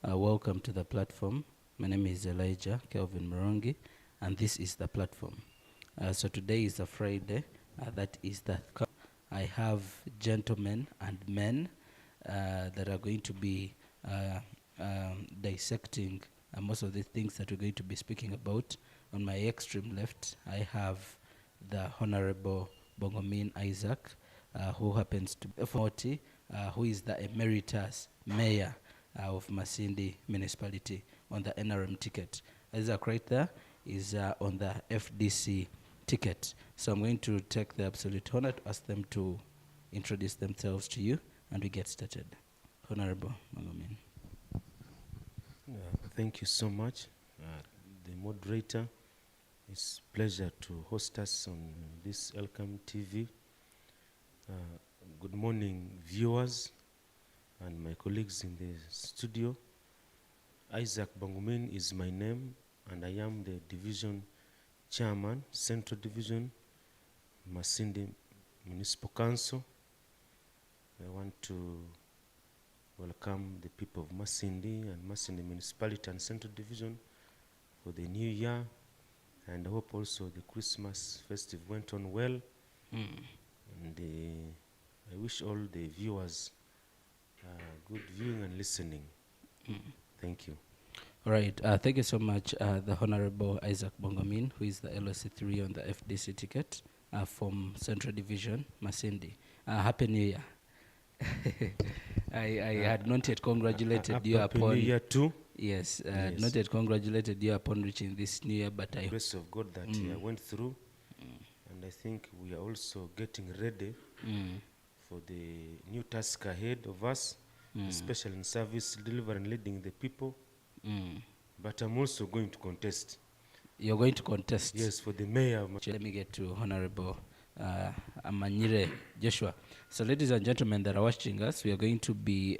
Welcome to the platform. My name is Elijah Kelvin Morongi, and this is the platform. So today is a Friday. That is the. I have gentlemen and men that are going to be dissecting most of the things that we're going to be speaking about. On my extreme left, I have the Honorable Bongomin Isaac, who happens to be 40, who is the emeritus mayor of Masindi municipality on the NRM ticket. Isaac right there is on the FDC ticket. So I'm going to take the absolute honor to ask them to introduce themselves to you, and we get started. Honorable Bongomin. Thank you so much, the moderator. It's a pleasure to host us on this Elkem TV. Good morning, viewers and my colleagues in the studio. Isaac Bangumin is my name, and I am the division chairman, Central Division, Masindi Municipal Council. I want to welcome the people of Masindi and Masindi Municipality and Central Division for the new year, and I hope also the Christmas festive went on well. And I wish all the viewers good viewing and listening. Thank you. All right, thank you so much, the Honorable Isaac Bongomin, who is the LOC3 on the FDC ticket from Central Division, Masindi. Happy New Year. I had not yet congratulated you Happy upon... New Year too. Yes, Yes. not yet congratulated you upon reaching this New Year, but The grace of God that I went through, and I think we are also getting ready for the new task ahead of us, especially in service, delivery and leading the people. But I'm also going to contest. You're going to contest? Yes, for the mayor. Let me get to Honorable Amanyire Joshua. So ladies and gentlemen that are watching us, we are going to be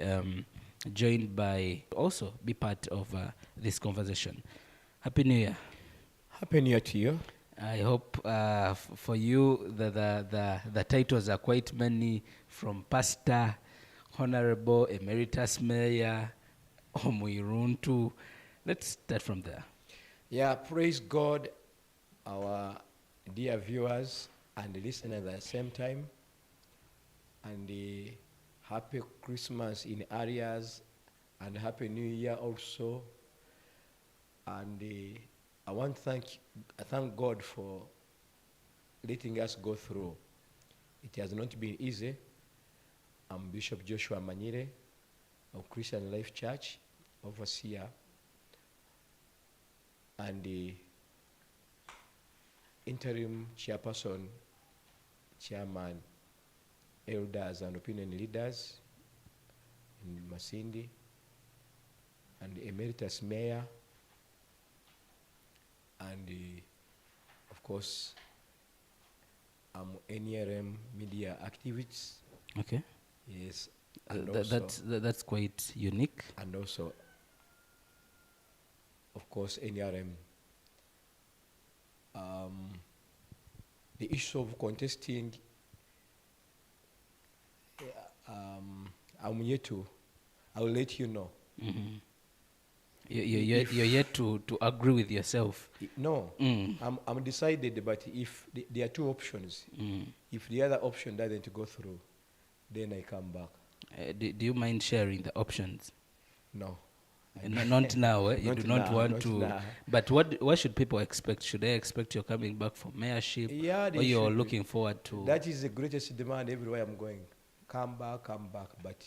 joined by, also be part of this conversation. Happy New Year. Happy New Year to you. I hope for you the titles are quite many, from Pastor, Honorable, Emeritus Mayor, Omuiruntu. Let's start from there. Yeah, praise God, our dear viewers and listeners at the same time. And happy Christmas in areas, and happy New Year also. And I want to thank God for letting us go through. It has not been easy. I'm Bishop Joshua Manyire of Christian Life Church, overseer, and the interim chairperson, chairman, elders and opinion leaders in Masindi, and the emeritus mayor, and of course, I'm NRM media activists. Okay. Yes. That's quite unique. And also, of course, NRM. The issue of contesting, I'm yet to, I will let you know. You're yet to agree with yourself. No, I'm decided, but if there are two options, if the other option doesn't go through, then I come back. Do you mind sharing the options? No. Not now. You do not want to. Now. But what should people expect? Should they expect you're coming back for mayorship? Yeah, or you're looking forward to? That is the greatest demand everywhere I'm going. Come back. But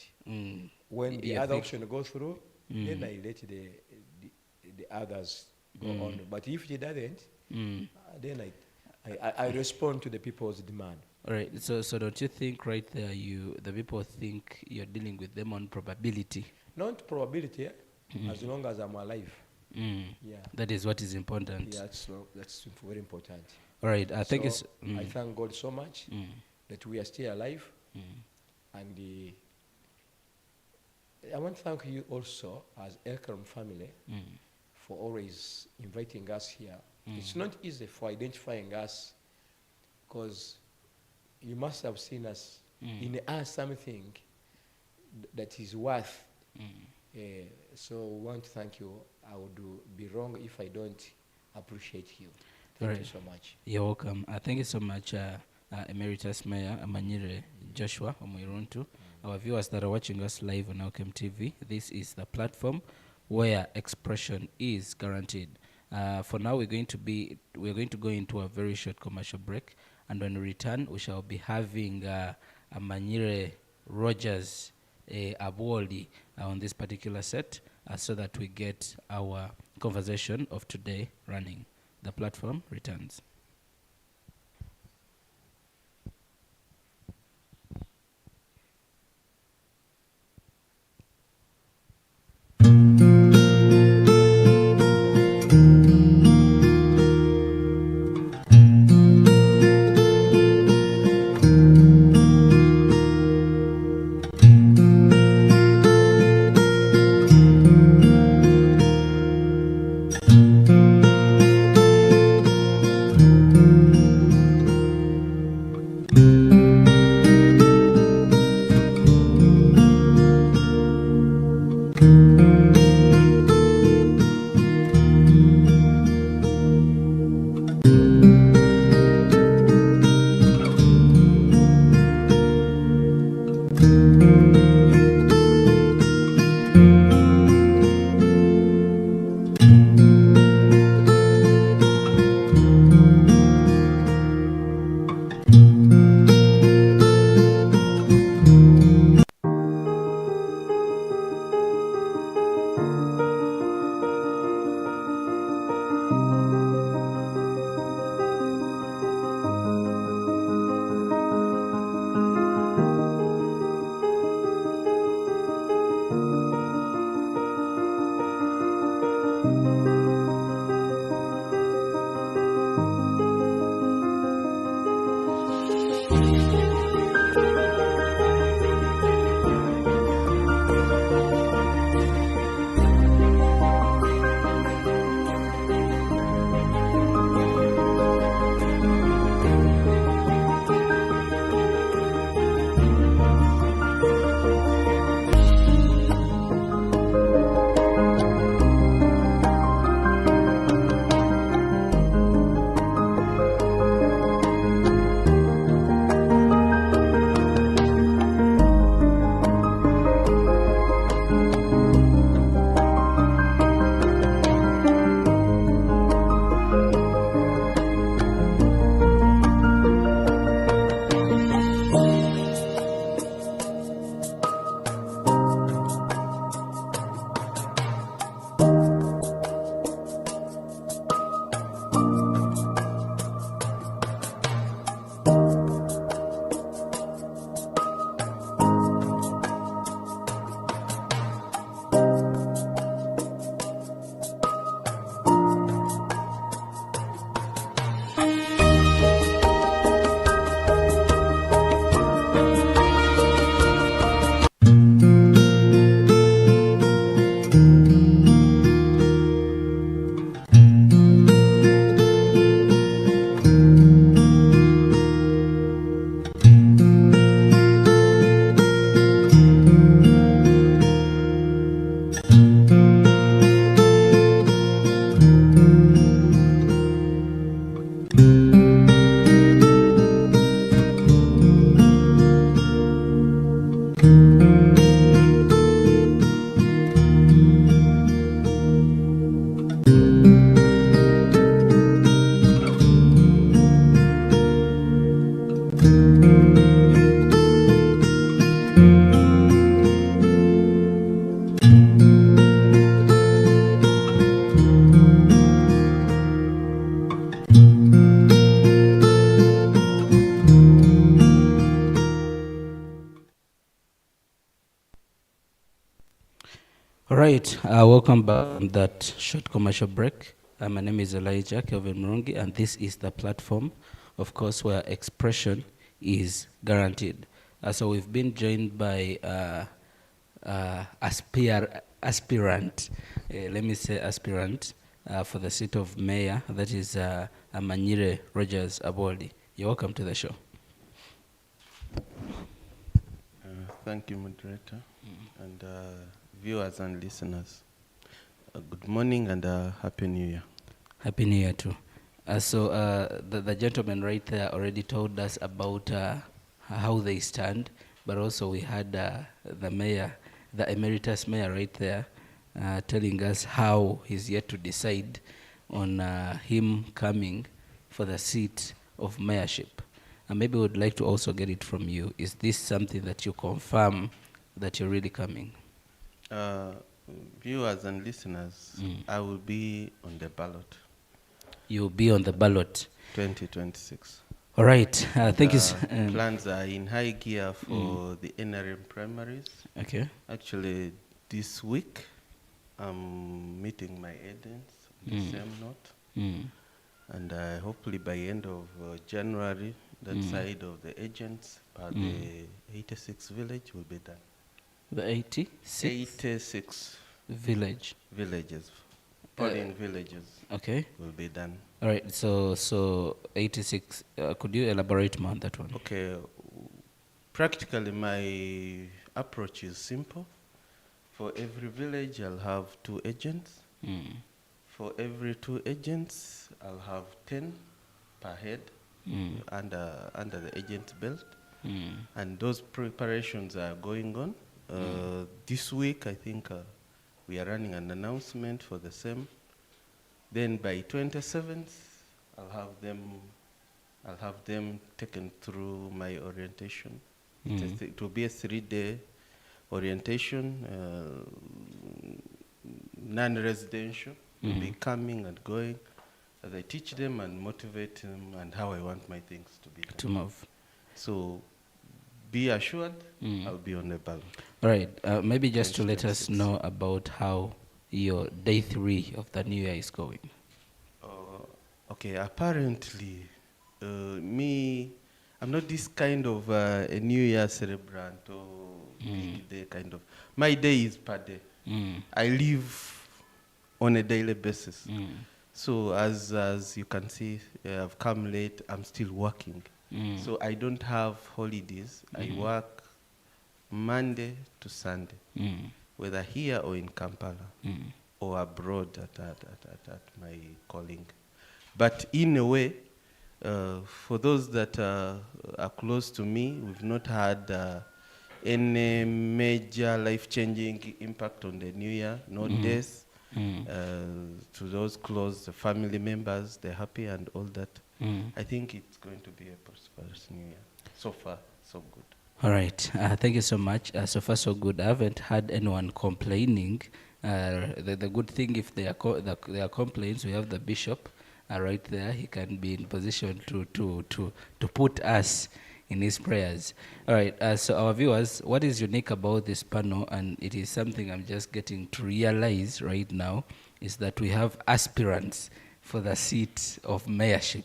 when the other option goes through, then I let the others go on. But if it doesn't, then I respond to the people's demand. All right. So don't you think right there, the people think you're dealing with them on probability? Not probability, as long as I'm alive. Yeah. That is what is important. Yeah, that's very important. All right. I think I thank God so much that we are still alive. And I want to thank you also as Elkem family for always inviting us here. It's not easy for identifying us, because you must have seen us in us something that is worth So we want to thank you. I would be wrong if I don't appreciate you. Thank Right. you so much. You're welcome. Thank you so much, Emeritus Mayor Amanyire Joshua Omuiruntu. Our viewers that are watching us live on Elkem TV, this is the platform where expression is guaranteed. For now, we're going to go into a very short commercial break, and when we return, we shall be having Amanyire Rogers Abwoli on this particular set, so that we get our conversation of today running. The platform returns. All right, welcome back from that short commercial break. My name is Elijah Kelvin Murungi, and this is the platform, of course, where expression is guaranteed. So we've been joined by aspirant, let me say aspirant, for the seat of mayor, that is Amanyire Rogers Abwoli. You're welcome to the show. Thank you, moderator, and viewers and listeners. Good morning and Happy New Year. Happy New Year too. The gentleman right there already told us about how they stand, but also we had the mayor, the emeritus mayor right there, telling us how he's yet to decide on him coming for the seat of mayorship. And maybe we'd like to also get it from you. Is this something that you confirm that you're really coming? Viewers and listeners, I will be on the ballot. You'll be on the ballot. 2026. All right. Thank you. Plans are in high gear for the NRM primaries. Okay. Actually, this week, I'm meeting my agents on the same note. And hopefully by end of January, that side of the agents, the 86 village will be done. The 86? 86 villages, polling villages. Okay. Will be done. All right. So 86. Could you elaborate more on that one? Okay. Practically, my approach is simple. For every village, I'll have 2 agents. For every 2 agents, I'll have 10 per head under the agent's belt. And those preparations are going on. This week, I think we are running an announcement for the same. Then by 27th, I'll have them taken through my orientation. It will be a 3-day orientation, non-residential. Will be coming and going as I teach them and motivate them and how I want my things to be done. To move. So be assured I'll be on the ballot. All right. Maybe just to let us know about how your day 3 of the new year is going. Okay, apparently, I'm not this kind of a New Year celebrant or day kind of. My day is per day. I live on a daily basis. So as you can see, I've come late, I'm still working. So I don't have holidays. I work Monday to Sunday, whether here or in Kampala or abroad at my calling. But in a way, for those that are close to me, we've not had any major life-changing impact on the new year, no deaths. To those close, the family members, they're happy and all that. I think it's going to be a prosperous new year. So far, so good. All right. Thank you so much. So far, so good. I haven't had anyone complaining. The good thing, if there are complaints, we have the bishop right there. He can be in position to put us in his prayers. All right. So our viewers, what is unique about this panel, and it is something I'm just getting to realize right now, is that we have aspirants for the seat of mayorship.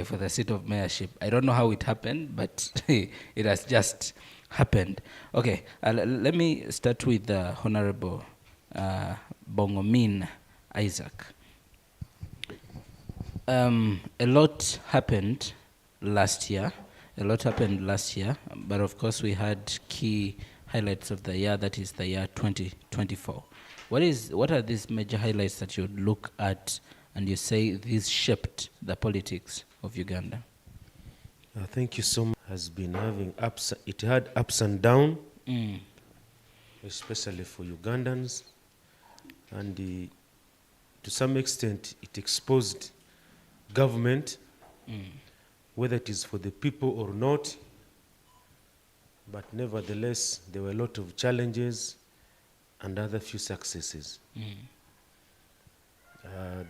For the seat of mayorship. I don't know how it happened, but it has just happened. Okay, let me start with the Honorable Bongomin Isaac. A lot happened last year. But of course we had key highlights of the year, that is the year 2024. What are these major highlights that you look at and you say this shaped the politics of Uganda? Thank you so much. Has been having ups. It had ups and downs, especially for Ugandans, and to some extent it exposed government, whether it is for the people or not. But nevertheless, there were a lot of challenges and other few successes.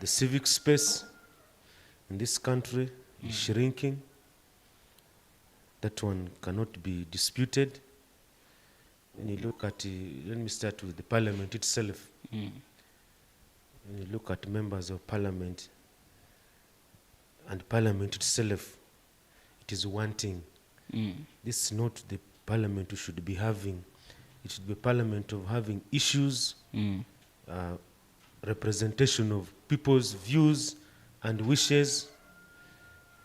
The civic space in this country is shrinking. That one cannot be disputed. When you look at, let me start with the parliament itself. When you look at members of parliament and parliament itself, it is wanting. This is not the parliament we should be having. It should be a parliament of having issues, representation of people's views and wishes.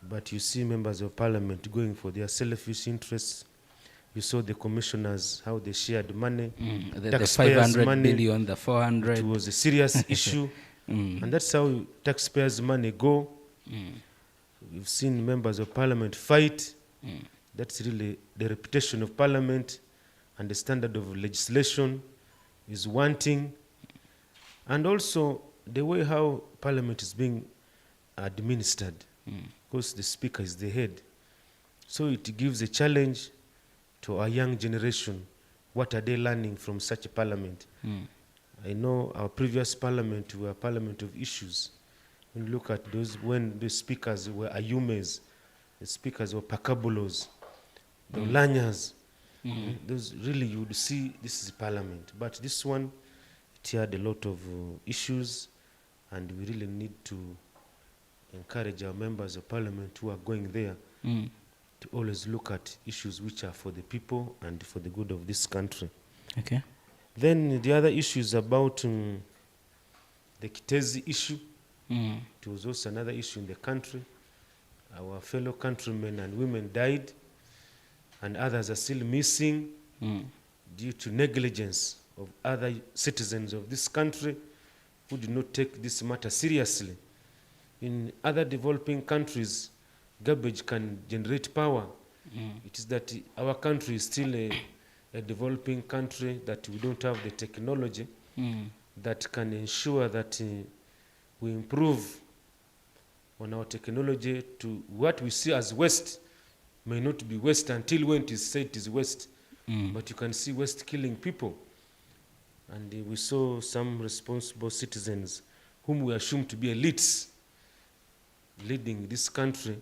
But you see members of parliament going for their selfish interests, You saw the commissioners, how they shared money, The taxpayers' 500 money. billion, the 400. It was a serious issue. And that's how taxpayers' money go. We've seen members of parliament fight. That's really the reputation of parliament, and the standard of legislation is wanting. And also the way how parliament is being administered, because the speaker is the head. So it gives a challenge to our young generation. What are they learning from such a parliament? I know our previous parliament were a parliament of issues. When you look at those, when the speakers were ayumes, the speakers were pakabulos, the lanyas, those really you would see this is parliament. But this one, it had a lot of issues, and we really need to encourage our members of parliament who are going there to always look at issues which are for the people and for the good of this country. Okay. Then the other issue is about the Kitezi issue. It was also another issue in the country. Our fellow countrymen and women died, and others are still missing due to negligence of other citizens of this country who did not take this matter seriously. In other developing countries, garbage can generate power. It is that our country is still a developing country, that we don't have the technology that can ensure that we improve on our technology to what we see as waste may not be waste until when it is said it is waste. But you can see waste killing people. And we saw some responsible citizens whom we assume to be elites leading this country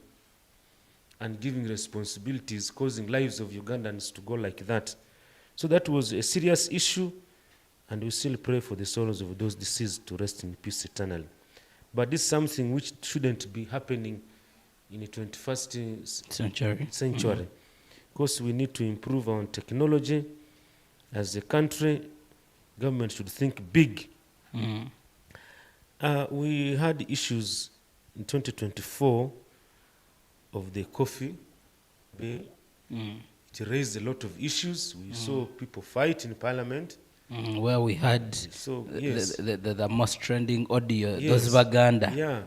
and giving responsibilities, causing lives of Ugandans to go like that. So that was a serious issue, and we still pray for the souls of those deceased to rest in peace eternally. But this is something which shouldn't be happening in the 21st century. Because we need to improve our technology. As a country, government should think big. We had issues in 2024 of the coffee bill. It raised a lot of issues. We saw people fight in parliament. Where we had So, yes. the most trending audio, Yes. those Baganda. Yeah.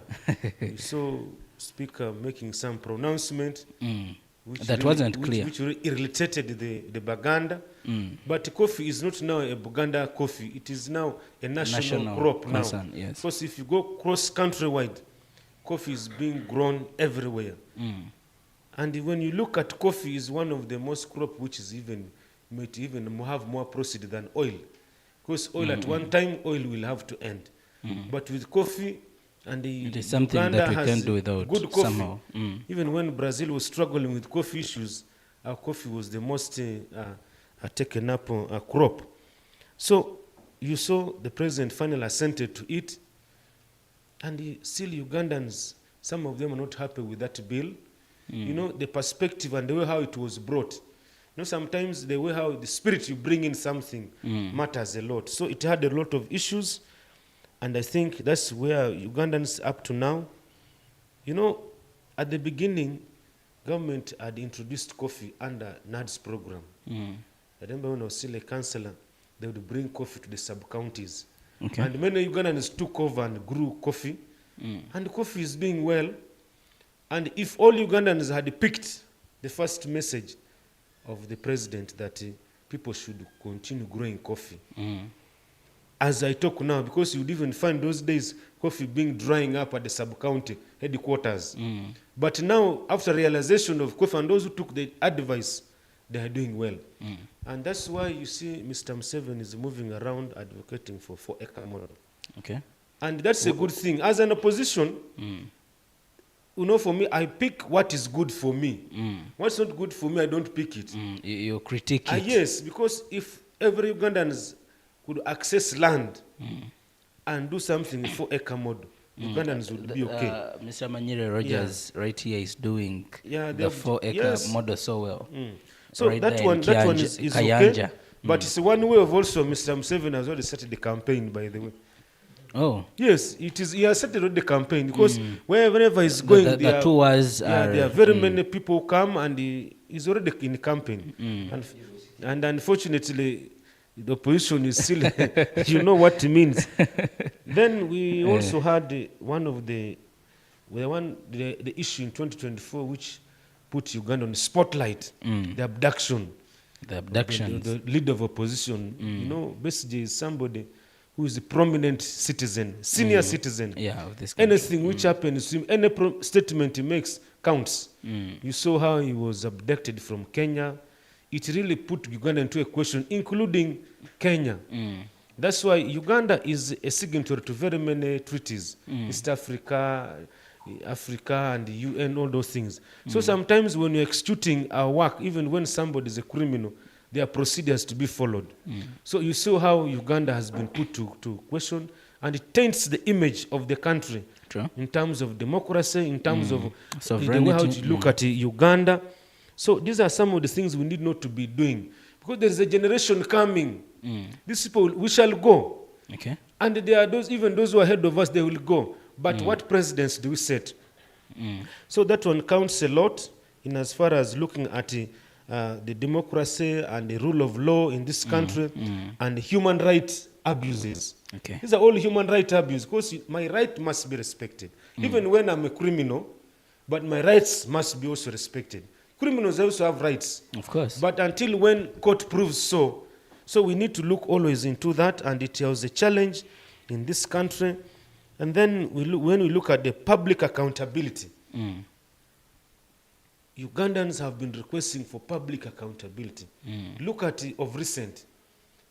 We saw speaker making some pronouncement. Which That wasn't clear. Which irritated the Baganda. But coffee is not now a Baganda coffee. It is now a national crop concern, now. yes. Because if you go cross countrywide, coffee is being grown everywhere. And when you look at coffee, is one of the most crop which is might even have more proceed than oil. Because oil at one time, oil will have to end. But with coffee, and It is something Uganda that we has can do without good coffee. somehow. Even when Brazil was struggling with coffee issues, our coffee was the most taken up crop. So you saw the president finally assented to it, and still Ugandans, some of them are not happy with that bill. You know, the perspective and the way how it was brought. You know, sometimes the way how the spirit you bring in something matters a lot. So it had a lot of issues, and I think that's where Ugandans up to now. You know, at the beginning, government had introduced coffee under NAD's program. I remember when I was still a councillor, they would bring coffee to the sub-counties. Okay. And many Ugandans took over and grew coffee. And coffee is being well. And if all Ugandans had picked the first message of the president that people should continue growing coffee. As I talk now, because you would even find those days coffee being drying up at the sub-county headquarters. But now, after realization of coffee, and those who took the advice, they are doing well. And that's why you see Mr. Museveni is moving around advocating for 4-acre model. Okay. And that's a good thing. As an opposition, you know, for me, I pick what is good for me. What's not good for me, I don't pick it. You critique it. Yes, because if every Ugandans could access land and do something 4-acre model, Ugandans would be okay. Mr. Manyire Rogers right here is doing Yeah, the 4-acre model so well. So Right that there in one is Kayanja. okay. But it's one way of also Mr. Museveni has already started the campaign, by the way. Oh. Yes, it is. He has started already the campaign because wherever he's going, The tours there are very many people come, and he's already in the campaign. And unfortunately, the opposition is still, you know what it means. Then we also had one of the issue in 2024 which put Uganda on the spotlight, the abduction. The abductions. The leader of opposition, you know, basically is somebody who is a prominent citizen, senior citizen. Yeah, of this country. Anything which happens to him, any statement he makes counts. You saw how he was abducted from Kenya. It really put Uganda into a question, including Kenya. That's why Uganda is a signatory to very many treaties, East Africa, Africa and the UN, all those things. So sometimes when you're executing our work, even when somebody is a criminal, there are procedures to be followed. So you saw how Uganda has been put to question, and it taints the image of the country. True. In terms of democracy, in terms of the way how sovereignty. to look at Uganda. So these are some of the things we need not to be doing, because there is a generation coming. These people, we shall go. Okay. And there are those, even those who are ahead of us, they will go. But what precedents do we set? So that one counts a lot in as far as looking at the democracy and the rule of law in this country and human rights abuses. Okay. These are all human rights abuses, because my right must be respected. Even when I'm a criminal, but my rights must be also respected. Criminals also have rights. Of course. But until when court proves so we need to look always into that, and it was a challenge in this country. And then when we look at the public accountability, Ugandans have been requesting for public accountability. Look at of recent,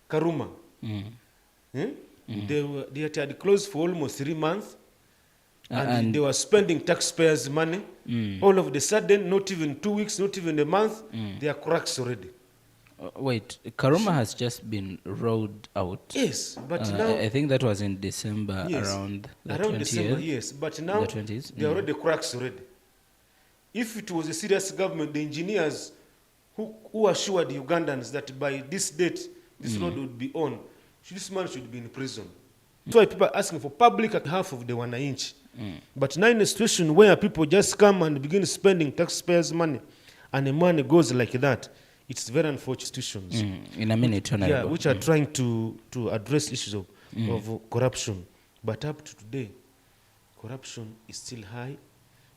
Karuma. They had closed for almost 3 months, and they were spending taxpayers' money. All of a sudden, not even 2 weeks, not even a month, they are cracks already. Wait, Karuma has just been rolled out. Yes, but now I think that was in December, yes, around the around 20th. December, yes. But now The 20s, they are already cracks already. If it was a serious government, the engineers who assured the Ugandans that by this date this road would be on, this man should be in prison. That's why people are asking for public half of the 1 inch. But now in a situation where people just come and begin spending taxpayers' money, and the money goes like that, it's very unfortunate institutions. In a minute, Honorable. Yeah, which are trying to address issues of corruption. But up to today, corruption is still high.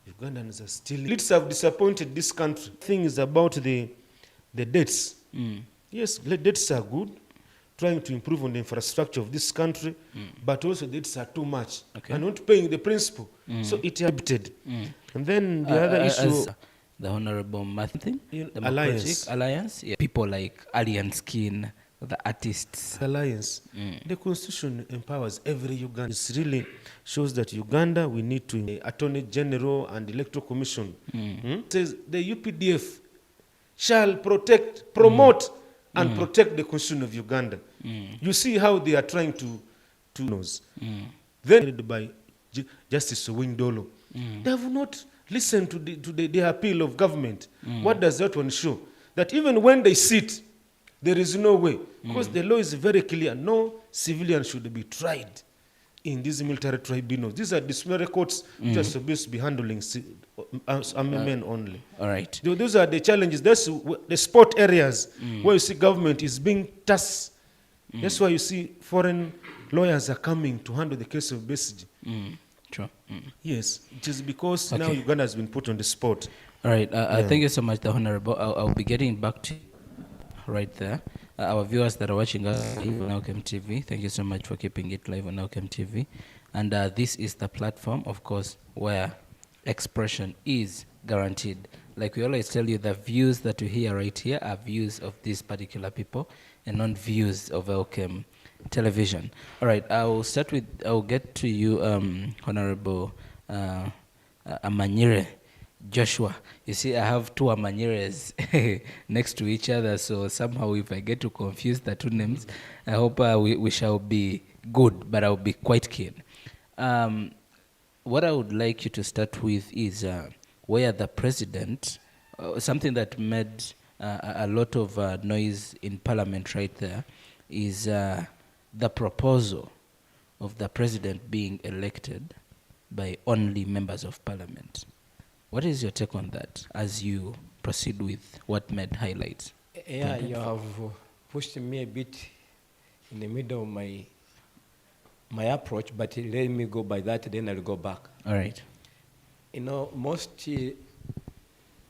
Ugandans are still... Elites have disappointed this country. Things about the debts. Yes, the debts are good, trying to improve on the infrastructure of this country, but also debts are too much. Okay. And not paying the principal. So it habited. And then the other issue... The Honorable Martin, Alliance. Alliance, yeah. People like Alien Skin, the artists. Alliance. The constitution empowers every Ugandan. It really shows that Uganda, we need to Attorney General and Electoral Commission. Says the UPDF shall protect, promote, and protect the constitution of Uganda. You see how they are trying to knows. Then by Justice Owindolo, they have not listened to the appeal of government. What does that one show? That even when they sit, there is no way. Because the law is very clear. No civilian should be tried in these military tribunals. These are disciplinary courts which are supposed to be handling army men only. All right. Those are the challenges. That's the sport areas where you see government is being tasked. That's why you see foreign lawyers are coming to handle the case of Besigye. True. Yes, it is because now Uganda has been put on the spot. All right. Thank you so much, the Honorable. I'll be getting back to you right there. Our viewers that are watching us live on Elkem TV, thank you so much for keeping it live on Elkem TV. And this is the platform, of course, where expression is guaranteed. Like we always tell you, the views that you hear right here are views of these particular people and not views of Elkem television. All right, I'll get to you, Honorable Amanyire Joshua. You see, I have two Amanyires next to each other, so somehow if I get to confuse the two names, I hope we shall be good, but I'll be quite keen. What I would like you to start with is where the president, something that made a lot of noise in Parliament right there, is the proposal of the president being elected by only members of parliament. What is your take on that as you proceed with what Med highlights? Yeah, you have pushed me a bit in the middle of my approach, but let me go by that, then I'll go back. All right. You know, most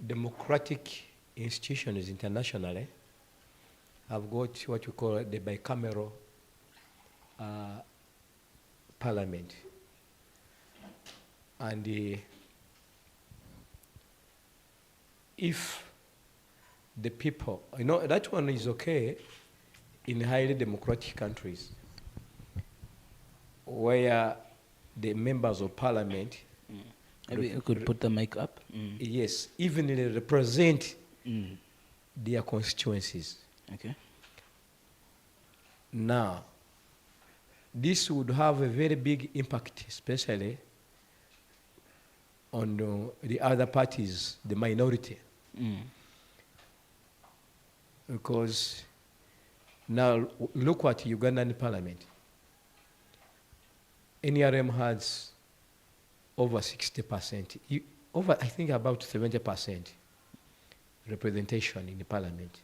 democratic institutions internationally have got what we call the bicameral parliament. And if the people, you know, that one is okay in highly democratic countries where the members of parliament, Maybe you could put the mic up. yes, even they represent their constituencies. Okay. Now, this would have a very big impact, especially on the other parties, the minority. Because now look at Ugandan parliament. NRM has over 60%, over I think about 70% representation in the parliament.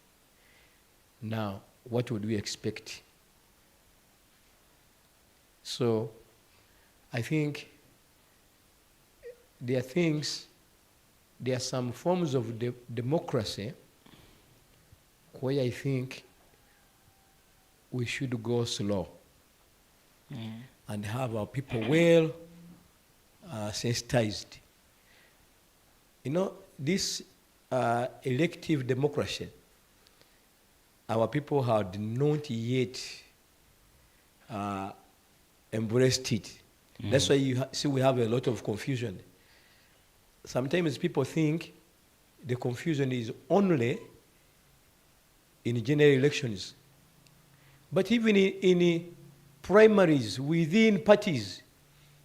Now, what would we expect? So, I think there are some forms of democracy where I think we should go slow and have our people well sensitized. You know, this elective democracy, our people had not yet embraced it. That's why you see we have a lot of confusion. Sometimes people think the confusion is only in general elections. But even in primaries within parties,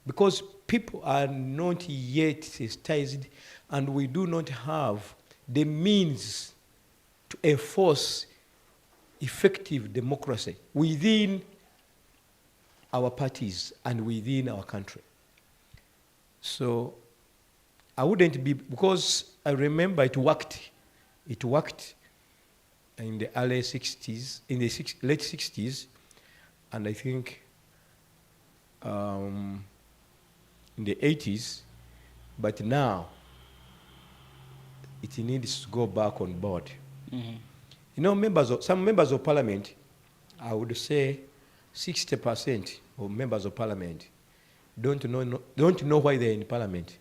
because people are not yet sensitized and we do not have the means to enforce effective democracy within our parties and within our country. So I wouldn't be, because I remember it worked. It worked in the early 60s, in the late 60s, and I think in the 80s, but now it needs to go back on board. You know, some members of parliament, I would say 60% of members of parliament don't know why they're in parliament.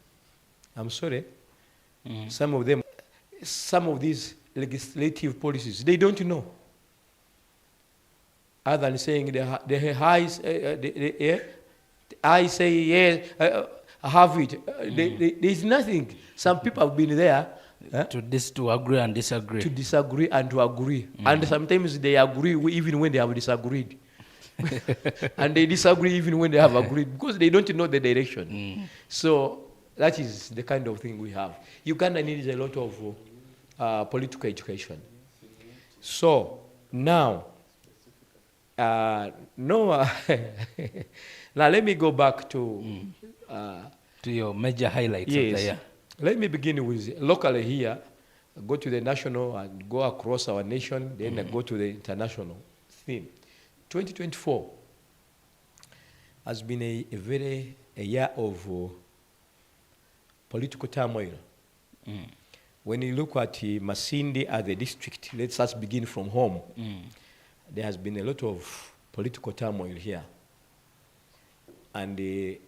I'm sorry. Some of them, some of these legislative policies, they don't know. Other than saying I say yes, I have it. There's nothing. Some people have been there To agree and disagree. to disagree and to agree. And sometimes they agree even when they have disagreed. And they disagree even when they have agreed because they don't know the direction. So that is the kind of thing we have. Uganda needs a lot of political education. So now, now let me go back to your major highlights of the yes. year. Let me begin with locally here, go to the national and go across our nation, then go to the international theme. 2024 has been a year of political turmoil. When you look at Masindi as the district, let's us begin from home. There has been a lot of political turmoil here. And you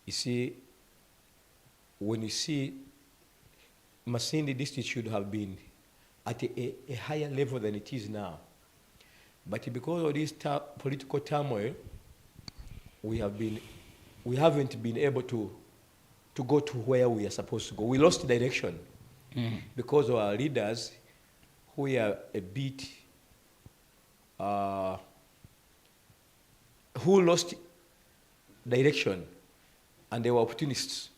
see, when you see Masindi district should have been at a higher level than it is now. But because of this political turmoil, we haven't been able to go to where we are supposed to go. We lost direction because of our leaders who are a bit, who lost direction, and they were opportunists.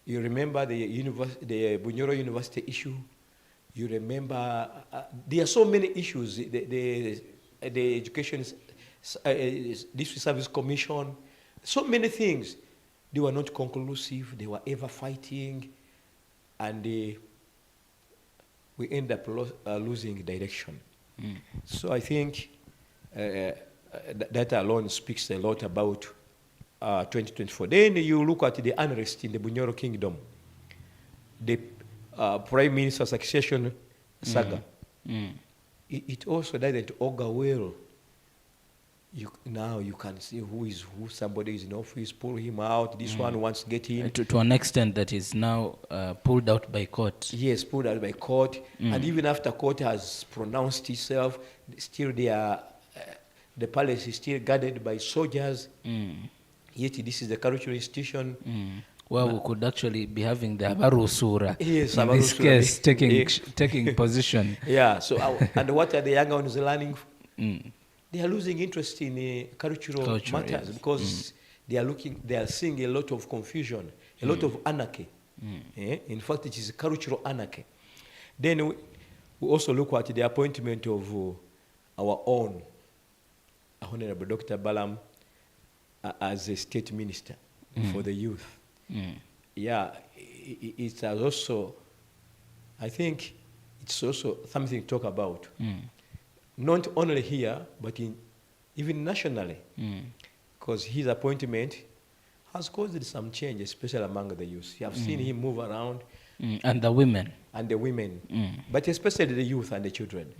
You remember the Bunyoro University issue. You remember, there are so many issues, the education District Service Commission, so many things. They were not conclusive. They were ever fighting, and we end up losing direction. So I think that alone speaks a lot about 2024. Then you look at the unrest in the Bunyoro Kingdom, the Prime Minister's succession saga. It also doesn't augur well. Now you can see who. Somebody is in office, pull him out. This one wants to get in. To an extent that is now pulled out by court. Yes, pulled out by court. And even after court has pronounced itself, still the palace is still guarded by soldiers. Yet this is the cultural institution. Well, we could actually be having the Abarusura Yes, in this Abarusura. case taking position. Yeah, so and what are the younger ones learning? They are losing interest in cultural matters, yes. because they are seeing a lot of confusion, a lot of anarchy. In fact, it is cultural anarchy. Then we also look at the appointment of our own Honorable Dr. Balam as a state minister for the youth. Yeah, it has also, I think it's also something to talk about. Not only here, but even nationally. Because his appointment has caused some change, especially among the youth. You have seen him move around. And the women. And the women. But especially the youth and the children.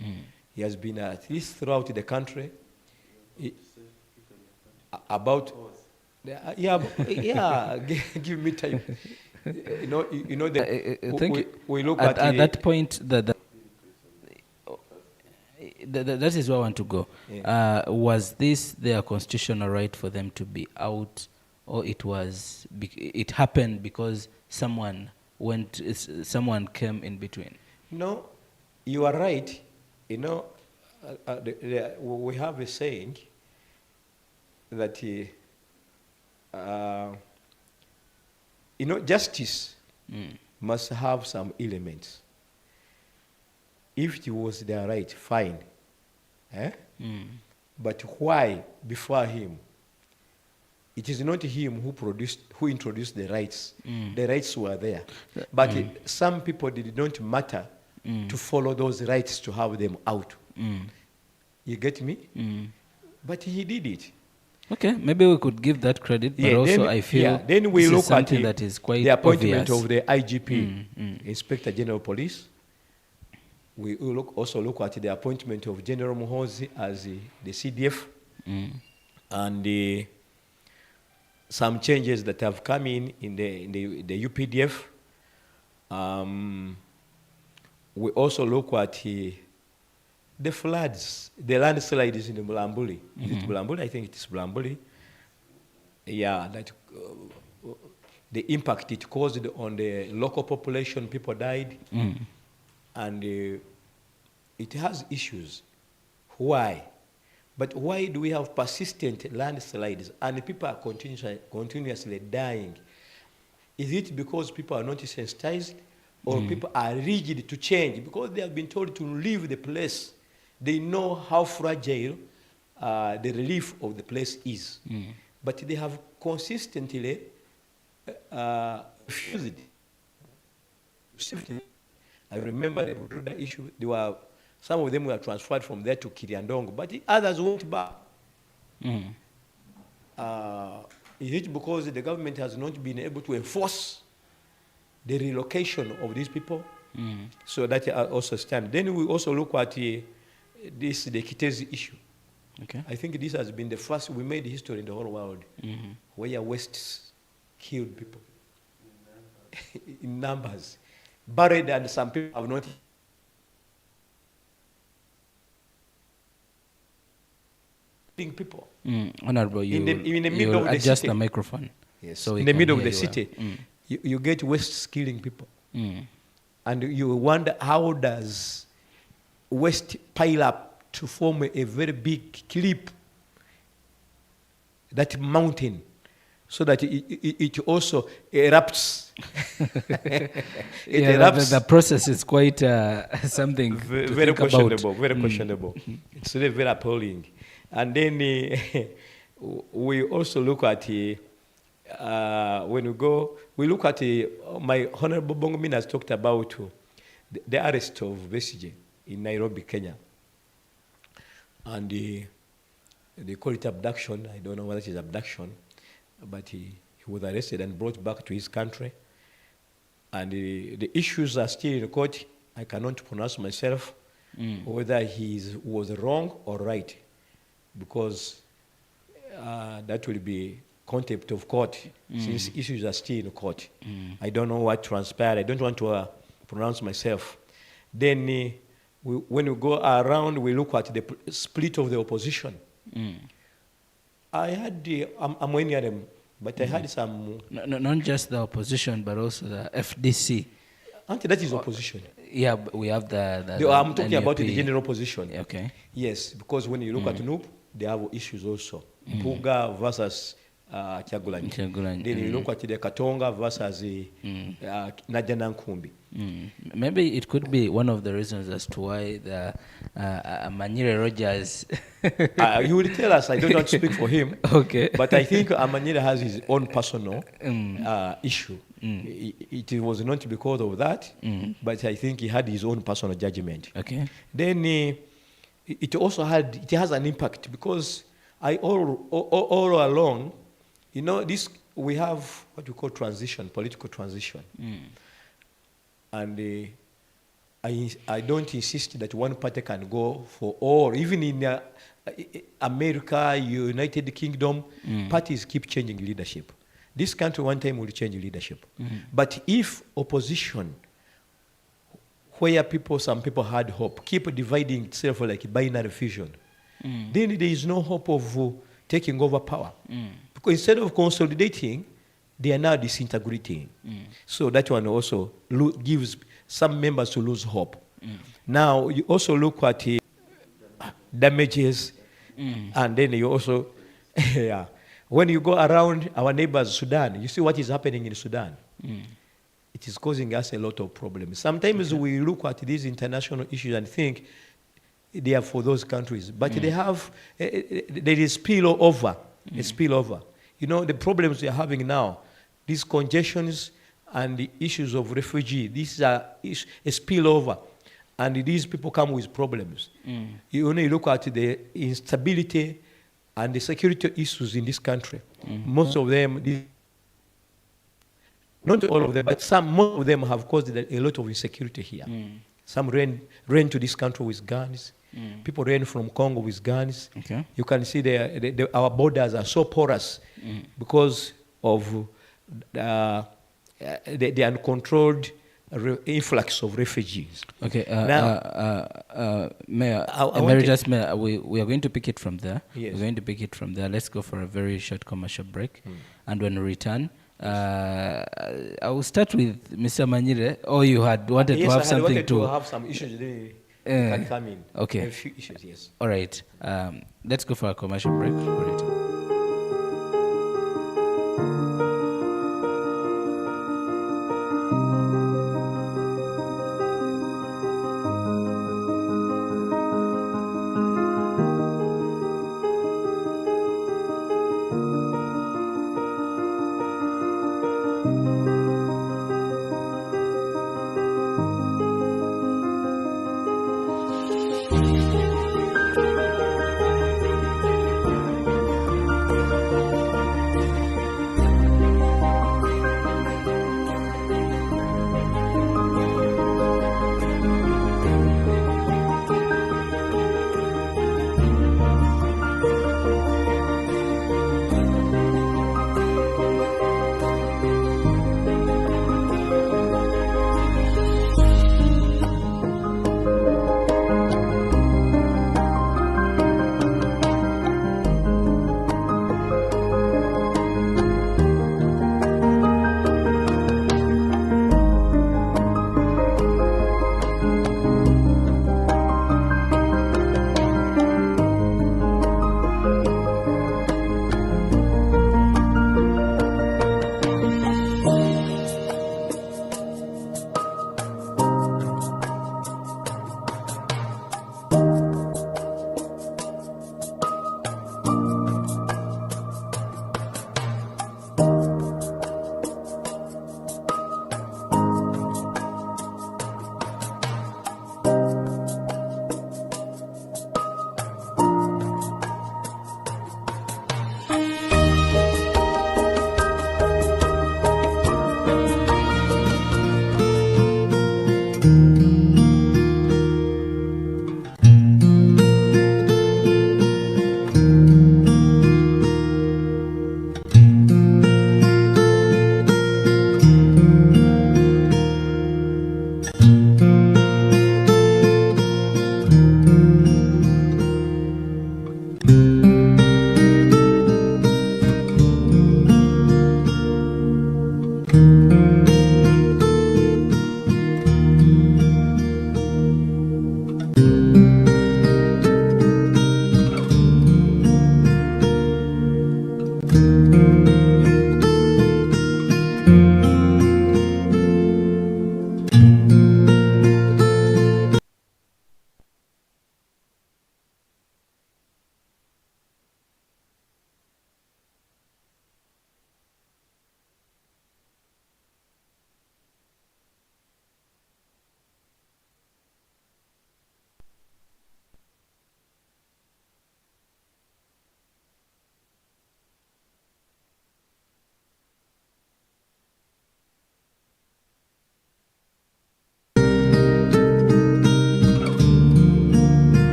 He has been at least throughout the country. Give me time. We look at that point, that is where I want to go. Yeah. Was this their constitutional right for them to be out, or it happened because someone came in between? No, you are right. We have a saying that justice must have some elements. If it was their right, fine. But why before him? It is not him who introduced the rights. The rights were there. But some people did not matter to follow those rights to have them out. You get me? But he did it. Okay, maybe we could give that credit, but also I feel then we look at that is quite the appointment obvious. of the IGP, Inspector General Police. We also look at the appointment of General Muhoozi as the CDF, and some changes that have come in the UPDF. We also look at the floods, the landslides in the Bulambuli. Is it Bulambuli? I think it is Bulambuli. Yeah, that the impact it caused on the local population, people died. And it has issues. Why? But why do we have persistent landslides and people are continuously dying? Is it because people are not sensitized, or people are rigid to change because they have been told to leave the place? They know how fragile the relief of the place is. But they have consistently refused it. I remember the Buruda issue. Some of them were transferred from there to Kiriandongo, but the others went back. Is it because the government has not been able to enforce the relocation of these people? So that also stands. Then we also look at the Kitezi issue. Okay. I think this has been the first, we made history in the whole world, where West killed people in numbers. Buried, and some people have not. People. Honorable, in the middle of the adjust city. The microphone. Yes. So in the middle of the city, you get West killing people. And you wonder, how does West pile up to form a very big cliff, that mountain, so that it also erupts. The process is quite something very questionable. Very questionable. It's really very appalling. And then we also look at, when we go, we look at, my Honorable Bongomin has talked about the arrest of Besigye in Nairobi, Kenya. And they call it abduction. I don't know whether it is abduction, but he was arrested and brought back to his country. And the issues are still in court. I cannot pronounce myself whether he was wrong or right, because that will be contempt of court, since issues are still in court. I don't know what transpired. I don't want to pronounce myself. Then when we go around, we look at the split of the opposition. I had I'm one of them, but I had some... No, not just the opposition, but also the FDC. Auntie, that is opposition. Yeah, we have I'm talking about the general opposition. Okay. Yes, because when you look at NUP, they have issues also. Mpuga versus Kyagulanyi. Then you look at the Katonga versus Najja Nkumbi. Maybe it could be one of the reasons as to why the Amanyire Rogers... He will tell us. I don't want to speak for him. Okay. But I think Amanyire has his own personal issue. It was not because of that, but I think he had his own personal judgment. Okay. Then it has an impact, because all along, we have what we call transition, political transition. And I don't insist that one party can go for all. Even in America, United Kingdom, parties keep changing leadership. This country one time will change leadership. But if opposition, where some people had hope, keep dividing itself like binary fusion, then there is no hope of taking over power. Because instead of consolidating, they are now disintegrating. So that one also gives some members to lose hope. Now, you also look at damages, and then you also, when you go around our neighbors, Sudan, you see what is happening in Sudan. It is causing us a lot of problems. Sometimes we look at these international issues and think they are for those countries, but they have, there is spillover, a spillover. The problems we are having now, these congestions and the issues of refugee, these are a spillover, and these people come with problems. You only look at the instability and the security issues in this country. Most of them, not all of them, but most of them have caused a lot of insecurity here. Some ran to this country with guns. People ran from Congo with guns. Okay. You can see our borders are so porous because of the uncontrolled influx of refugees. Okay. Mayor, Mayor, we are going to pick it from there. Yes. We're going to pick it from there. Let's go for a very short commercial break. And when we return, I will start with Mr. Manyire. Oh, you had wanted to have something to have some issues can come in. Okay. A few issues, yes. All right. Let's go for a commercial break. We'll return.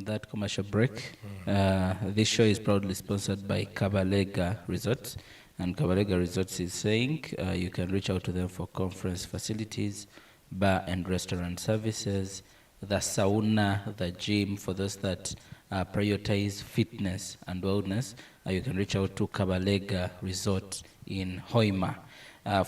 that commercial break. This show is proudly sponsored by Kabalega Resorts, and Kabalega Resorts is saying you can reach out to them for conference facilities, bar and restaurant services, the sauna, the gym. For those that prioritize fitness and wellness, you can reach out to Kabalega Resort in Hoima.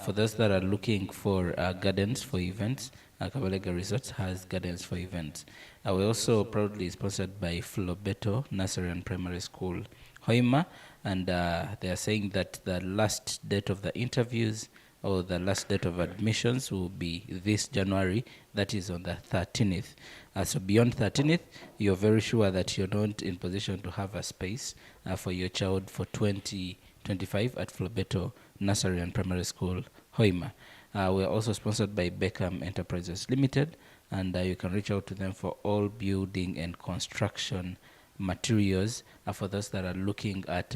For those that are looking for gardens for events, Kabalega Resorts has gardens for events. We're also proudly sponsored by Flobeto Nursery and Primary School, Hoima, and they are saying that the last date of the interviews or the last date of admissions will be this January, that is on the 13th. So beyond 13th, you're very sure that you're not in position to have a space for your child for 2025 at Flobeto Nursery and Primary School, Hoima. We're also sponsored by Beckham Enterprises Limited, and you can reach out to them for all building and construction materials for those that are looking at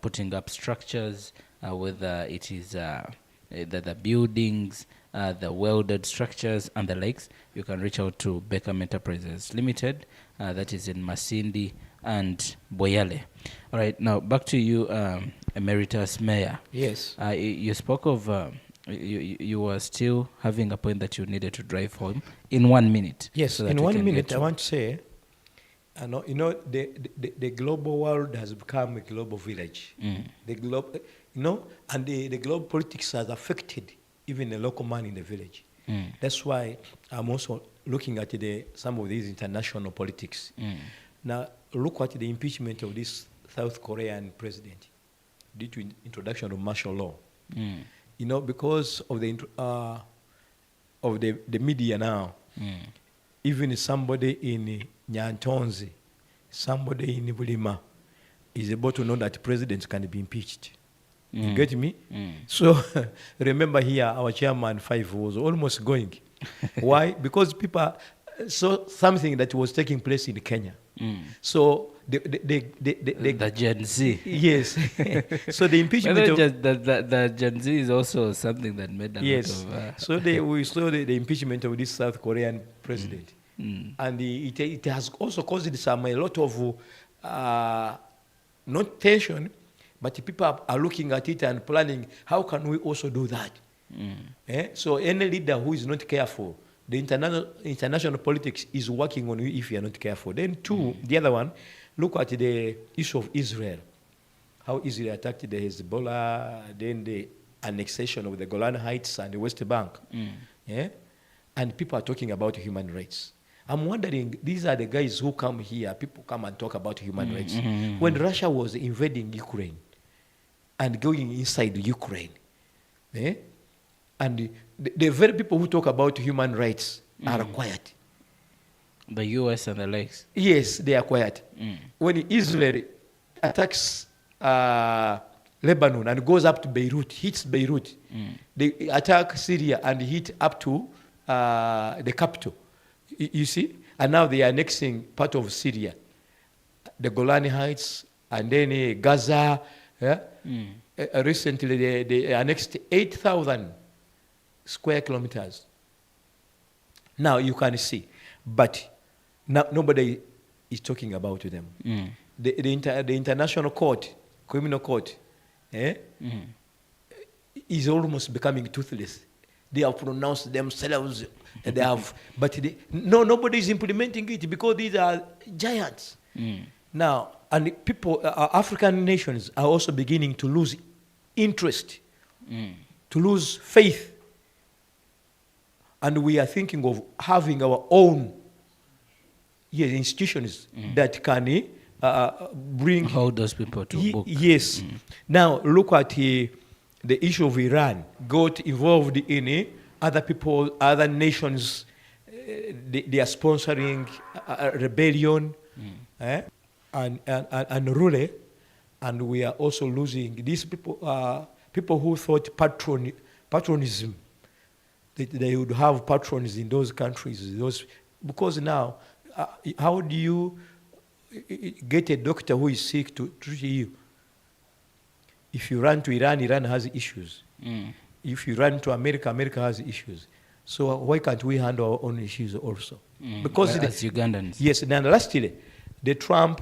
putting up structures, whether it is the buildings, the welded structures and the likes. You can reach out to Beckham Enterprises Limited, that is in Masindi and Boyale. All right, now back to you, Emeritus Mayor. Yes. You spoke of you were still having a point that you needed to drive home in 1 minute. Yes, so that in we 1 can minute, get I to- want to say, the global world has become a global village. The globe, and the global politics has affected even the local man in the village. That's why I'm also looking at some of these international politics. Now, look at the impeachment of this South Korean president due to introduction of martial law. Because of the media now, even somebody in Nyantonzi, somebody in Bulima is able to know that presidents can be impeached. You get me? So remember here, our chairman 5 was almost going. Why? Because people saw something that was taking place in Kenya. So the Gen Z. Yes. So the impeachment Whether of, just the Gen Z is also something that made a yes. lot of... So we saw the impeachment of this South Korean president. And it has also caused a lot of, not tension, but people are looking at it and planning, how can we also do that? So any leader who is not careful, the international politics is working on you if you are not careful. Then two, the other one, look at the issue of Israel. How Israel attacked the Hezbollah, then the annexation of the Golan Heights and the West Bank. And people are talking about human rights. I'm wondering, these are the guys who come here, people come and talk about human rights. When Russia was invading Ukraine and going inside Ukraine, and the very people who talk about human rights are quiet. The US and the likes. Yes, they are quiet. When Israel attacks Lebanon and goes up to Beirut, hits Beirut, they attack Syria and hit up to the capital. You see? And now they are annexing part of Syria, the Golan Heights, and then Gaza. Recently, they annexed 8,000 square kilometers. Now you can see, but nobody is talking about them. The international court, criminal court, is almost becoming toothless. They have pronounced themselves. They have, but nobody is implementing it because these are giants. Now, and people, African nations are also beginning to lose interest, to lose faith. And we are thinking of having our own institutions that can bring... Hold those people to book. Yes. Now, look at the issue of Iran. Got involved in other people, other nations. They are sponsoring a rebellion and rule. And we are also losing these people, people who thought patronism, that they would have patrons in those countries. Because now, how do you get a doctor who is sick to treat you? If you run to Iran, Iran has issues. If you run to America, America has issues. So why can't we handle our own issues also? Because as Ugandans. yes, and then lastly, the Trump,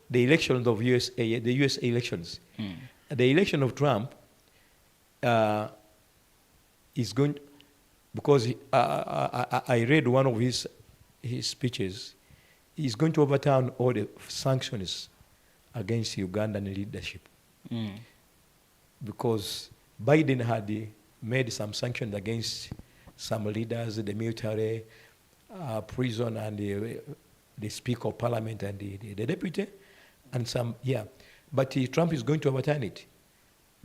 the elections of USA, the US elections, the election of Trump is going, because I read one of his speeches, he's going to overturn all the sanctions against Ugandan leadership. Because Biden had made some sanctions against some leaders, the military, prison, and the Speaker of Parliament and the deputy, and some, yeah. But Trump is going to overturn it.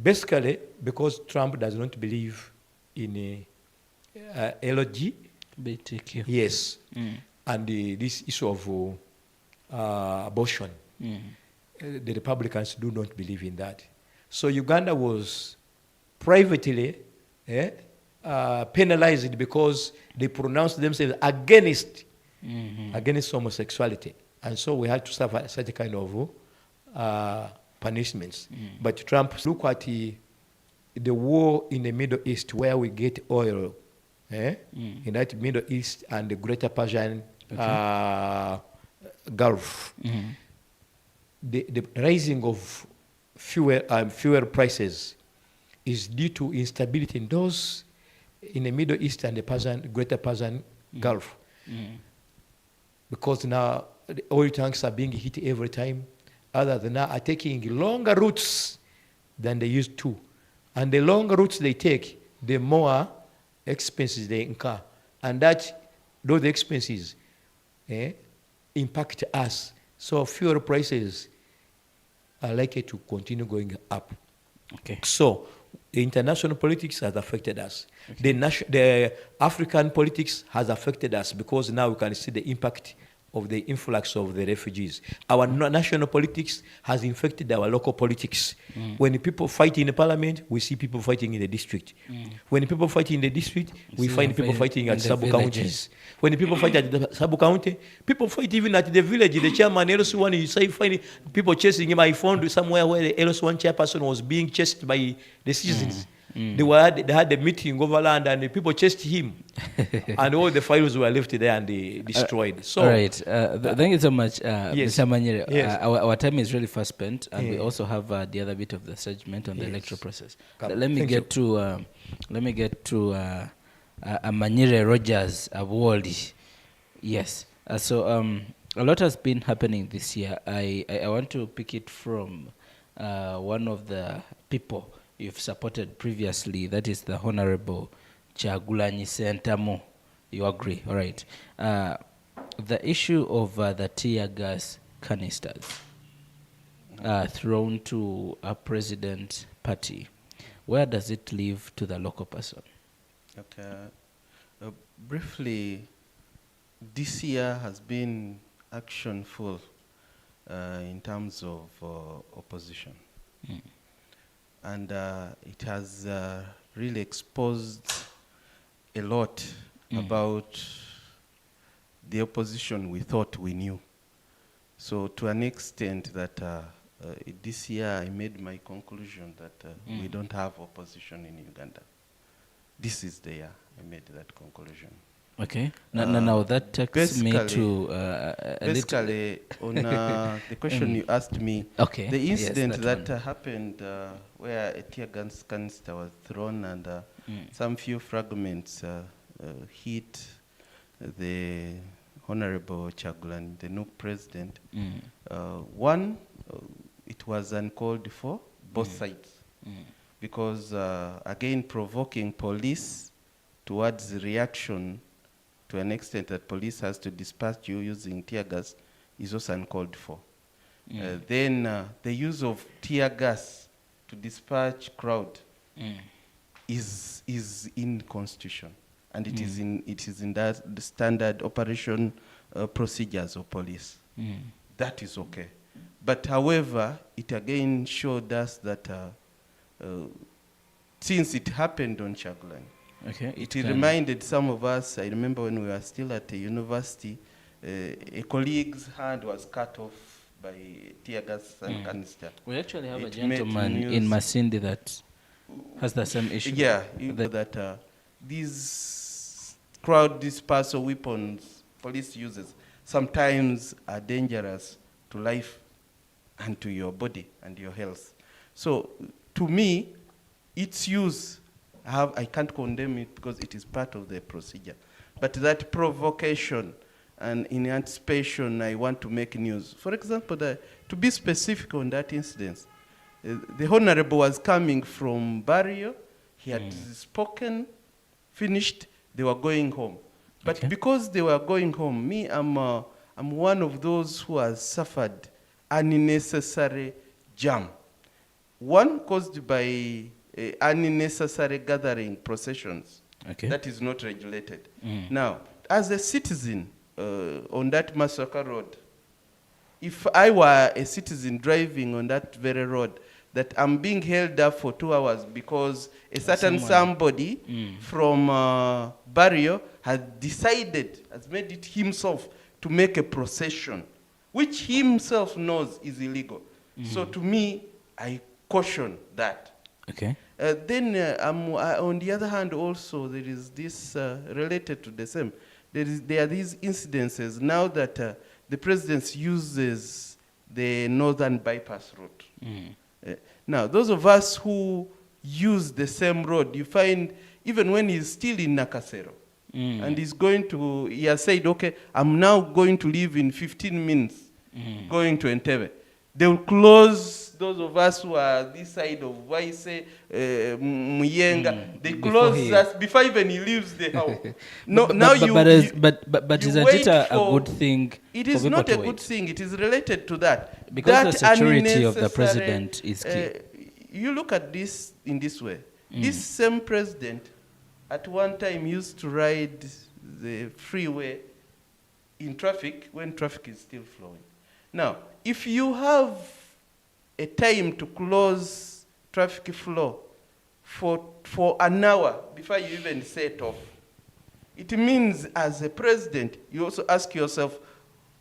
Basically, because Trump does not believe in LG. BTQ. Yes. And this issue of abortion. The Republicans do not believe in that. So Uganda was privately penalized because they pronounced themselves against homosexuality. And so we had to suffer such a kind of punishments. But Trump, look at the war in the Middle East where we get oil, in that Middle East and the Greater Persian Gulf. The rising of fuel prices is due to instability in those in the Middle East and the Greater Persian Gulf. Because now the oil tanks are being hit every time. Others now are taking longer routes than they used to. And the longer routes they take, the more expenses they incur. And those expenses impact us. So fuel prices are likely to continue going up. Okay. So the international politics has affected us. Okay. The African politics has affected us because now we can see the impact of the influx of the refugees. Our national politics has infected our local politics. When people fight in the parliament, we see people fighting in the district. When people fight in the district, we find people fighting at sub-counties. When people fight at the sub-county, people fight even at the village. The chairman, LS1, you say, find people chasing him. I found somewhere where the LS1 chairperson was being chased by the citizens. They had a meeting over land and the people chased him. And all the files were left there and they destroyed. So, all right. Thank you so much, yes. Mr. Manyere. Yes. Our time is really fast spent, and we also have the other bit of the segment on the electoral process. Let me get to Manyere Rogers Awoli. Yes. So a lot has been happening this year. I want to pick it from one of the people you've supported previously, that is the Honorable Kyagulanyi Ssentamu. You agree? All right. The issue of the tear gas canisters thrown to a president party, where does it leave to the local person? Okay. Briefly, this year has been actionful in terms of opposition. And it has really exposed a lot about the opposition we thought we knew. So to an extent that this year I made my conclusion that we don't have opposition in Uganda. This is the year I made that conclusion. Okay. Now that takes me to basically on the question you asked me. Okay. The incident yes, that happened where a tear gas canister was thrown and some few fragments hit the Honorable Kyagulanyi, the new president. One, it was uncalled for, both sides, because again provoking police towards reaction to an extent that police has to dispatch you using tear gas is also uncalled for. Then the use of tear gas to dispatch crowd is in constitution, and it is in that the standard operation procedures of police. That is okay. But however, it again showed us that since it happened on Kyagulanyi, it reminded some of us. I remember when we were still at the university, a colleague's hand was cut off by tear gas and canister. We actually have a gentleman in Masindi that has the same issue. Yeah, that these crowd dispersal weapons police uses sometimes are dangerous to life and to your body and your health. So to me, its use, I can't condemn it because it is part of the procedure. But that provocation and in anticipation, I want to make news. For example, to be specific on that incident, the Honorable was coming from Barrio. He had spoken, finished, they were going home. But because they were going home, me, I'm one of those who has suffered unnecessary jam. One caused by unnecessary gathering processions. That is not regulated. Now, as a citizen on that Massacre Road, if I were a citizen driving on that very road, that I'm being held up for 2 hours because a certain somebody from Barrio has made it himself to make a procession, which he himself knows is illegal. So to me, I caution that. Then on the other hand also, there is this related to the same. There are these incidences now that the president uses the northern bypass route. Now, those of us who use the same road, you find even when he's still in Nakasero, and he has said, okay, I'm now going to leave in 15 minutes, going to Entebbe. They will close those of us who are this side of Waise, Muyenga. They close us before even he leaves the house. But isn't it a good thing? It is not a good thing. It is related to that. Because the security of the president is key. You look at this in this way. This same president at one time used to ride the freeway in traffic when traffic is still flowing. Now, if you have a time to close traffic flow for an hour before you even set off, it means as a president, you also ask yourself,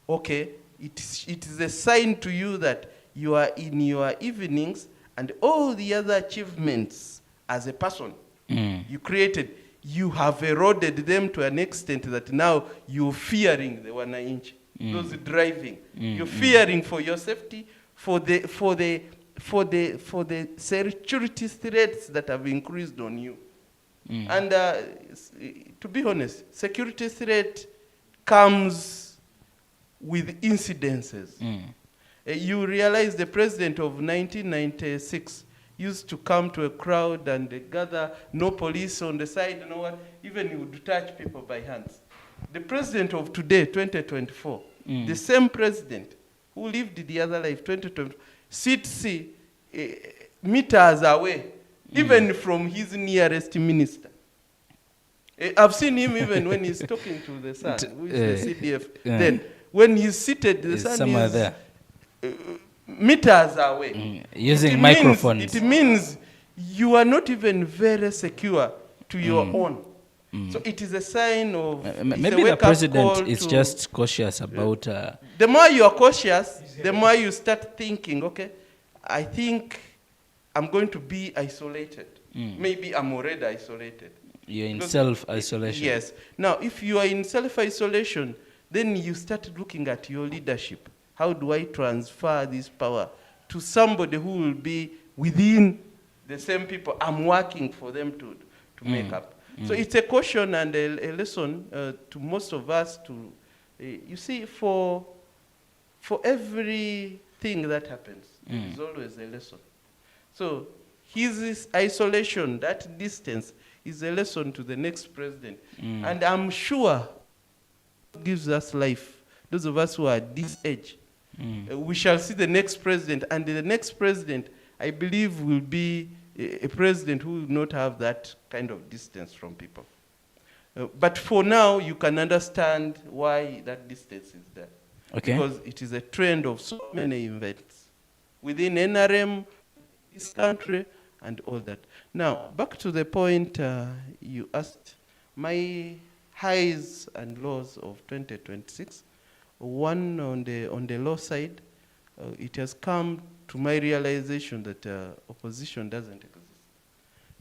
okay, it is a sign to you that you are in your evenings and all the other achievements as a person you created, you have eroded them to an extent that now you're fearing the 1 inch. Those driving, you're fearing for your safety, for the security threats that have increased on you. And to be honest, security threat comes with incidences. You realize the president of 1996 used to come to a crowd and gather, no police on the side, no one, even he would touch people by hands. The president of today, 2024, the same president who lived the other life, 2024, sits meters away, even from his nearest minister. I've seen him even when he's talking to the son, who is the CDF. Then, when he's seated, the son is there. Meters away. Using microphones. It means you are not even very secure to your own. So it is a sign of maybe the president is just cautious about. The more you are cautious, the more you start thinking, okay, I think I'm going to be isolated. Maybe I'm already isolated. You're in self-isolation. Yes. Now, if you are in self-isolation, then you start looking at your leadership. How do I transfer this power to somebody who will be within the same people I'm working for them to make up? So it's a caution and a lesson to most of us to, you see, for everything that happens, there's always a lesson. So his isolation, that distance, is a lesson to the next president. And I'm sure it gives us life. Those of us who are at this age, we shall see the next president. And the next president, I believe, will be a president who will not have that kind of distance from people. But for now, you can understand why that distance is there. Because it is a trend of so many events within NRM, this country, and all that. Now, back to the point you asked. My highs and lows of 2026, one on the low side, it has come to my realization that opposition doesn't exist.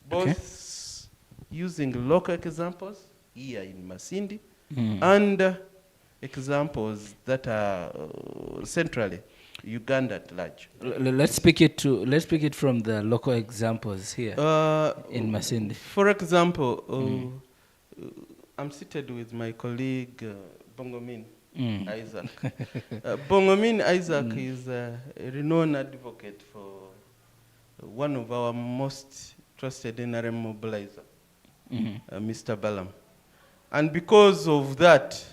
Both using local examples here in Masindi, and examples that are centrally Uganda at large. Let's speak it from the local examples here in Masindi. For example, I'm seated with my colleague Bongomin Isaac. Bongomin Isaac is a renowned advocate for one of our most trusted NRM mobilizer, Mr. Balam. And because of that,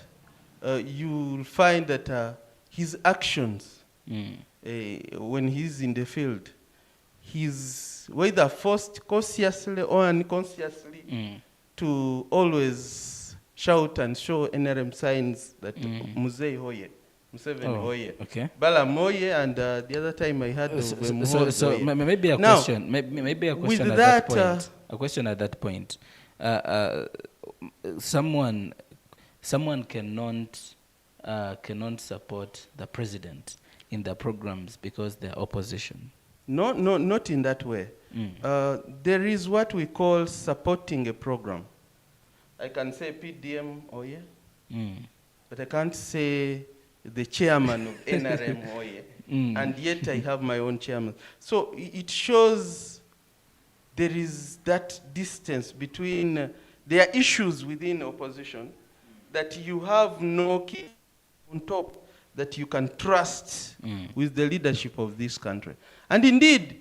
you'll find that his actions, when he's in the field, he's whether forced consciously or unconsciously to always shout and show NRM signs that Muzei Hoye, Museveni Hoye, Balam Hoye, and the other time I had so maybe a now, question, maybe a question with at that, that point. A question at that point. Someone cannot support the president in the programs because they're opposition. No, not in that way. There is what we call supporting a program. I can say PDM Oye, but I can't say the chairman of NRM Oye, and yet I have my own chairman. So it shows there is that distance between, there are issues within opposition that you have no key on top that you can trust with the leadership of this country. And indeed,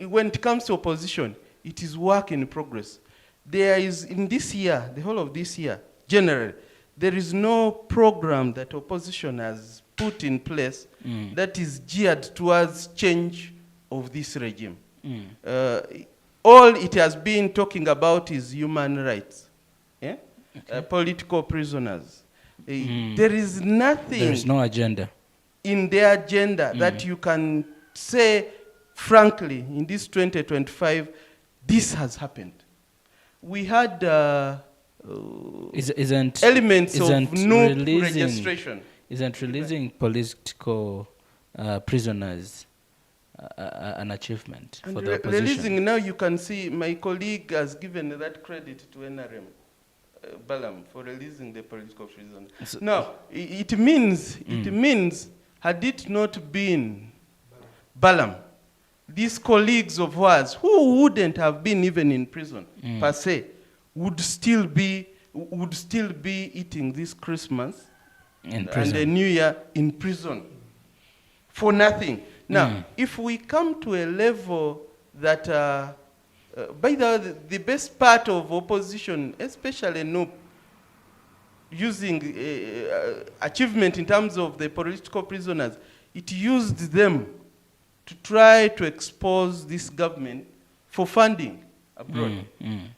when it comes to opposition, it is work in progress. There is, in this year, the whole of this year, generally, there is no program that opposition has put in place that is geared towards change of this regime. All it has been talking about is human rights, political prisoners. There is nothing. There is no agenda in their agenda that you can say, frankly, in this 2025, this has happened. We had elements of new registration. Isn't releasing political prisoners an achievement and for the opposition? Releasing, now you can see my colleague has given that credit to NRM. Balam, for releasing the political prisoners. So now, it means, had it not been Balam, these colleagues of ours, who wouldn't have been even in prison, per se, would still be eating this Christmas and the New Year in prison for nothing. Now, if we come to a level that by the best part of opposition, especially NUP, using achievement in terms of the political prisoners, it used them to try to expose this government for funding abroad.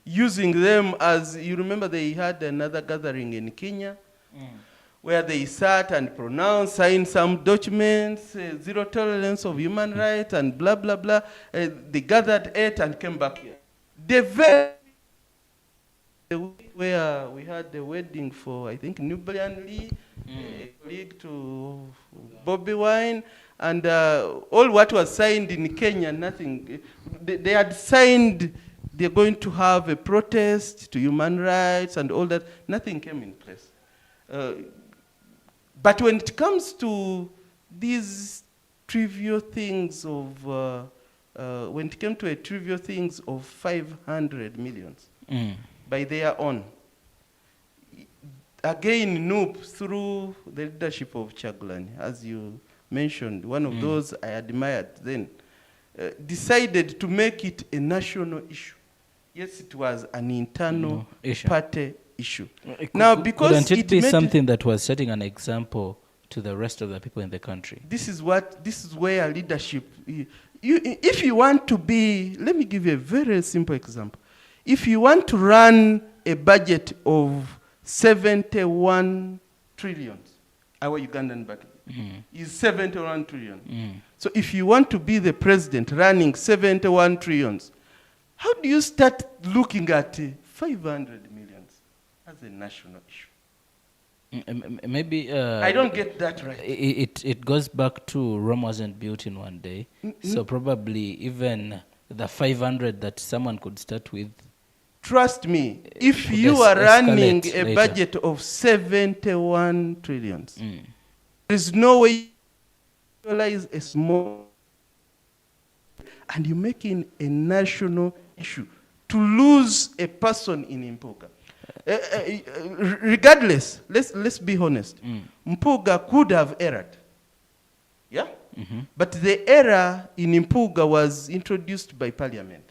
Using them as, you remember they had another gathering in Kenya, where they sat and pronounced, signed some documents, zero tolerance of human rights and blah, blah, blah. They gathered, ate, and came back here. The week where we had the wedding for, I think, Nubian Lee, a colleague to Bobby Wine, and all what was signed in Kenya, nothing. They had signed, they're going to have a protest to human rights and all that. Nothing came in place. But when it comes to these trivial things of, when it came to a trivial things of 500 millions by their own, again, NUP, through the leadership of Chagulani, as you mentioned, one of those I admired then, decided to make it a national issue. Yes, it was an internal party issue. Now, because couldn't it be something that was setting an example to the rest of the people in the country? This is where leadership, if you want to be, let me give you a very simple example. If you want to run a budget of 71 trillion, our Ugandan budget is 71 trillion. So if you want to be the president running 71 trillions, how do you start looking at 500 million as a national issue? Maybe I don't get that right. It goes back to Rome wasn't built in one day. So probably even the 500 that someone could start with Trust me, if you Let's are running escalate a later. budget of 71 trillions, there is no way you realize a small, and you're making a national issue to lose a person in Mpuga. Regardless, let's be honest. Mpuga could have erred. Yeah? But the error in Mpuga was introduced by Parliament,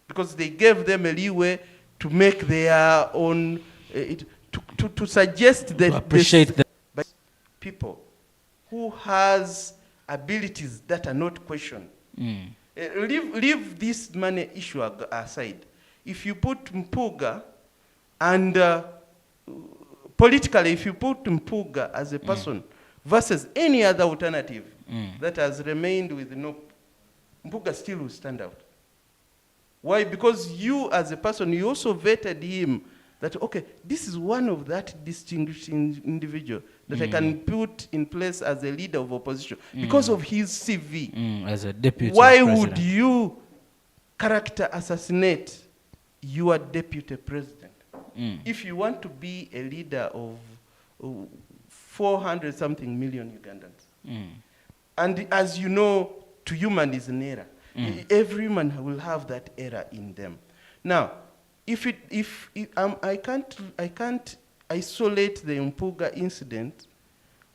because they gave them a leeway to make their own, to suggest that To appreciate the by people who has abilities that are not questioned. Leave this money issue aside. If you put Mpuga and politically, if you put Mpuga as a person versus any other alternative that has remained with no, Mpuga still will stand out. Why? Because you as a person, you also vetted him that, okay, this is one of that distinguished individual that I can put in place as a leader of opposition because of his CV. As a deputy Why president. would you character assassinate your deputy president? If you want to be a leader of 400 something million Ugandans, and as you know, to human is an error. Every human will have that error in them. Now, I can't isolate the Mpuga incident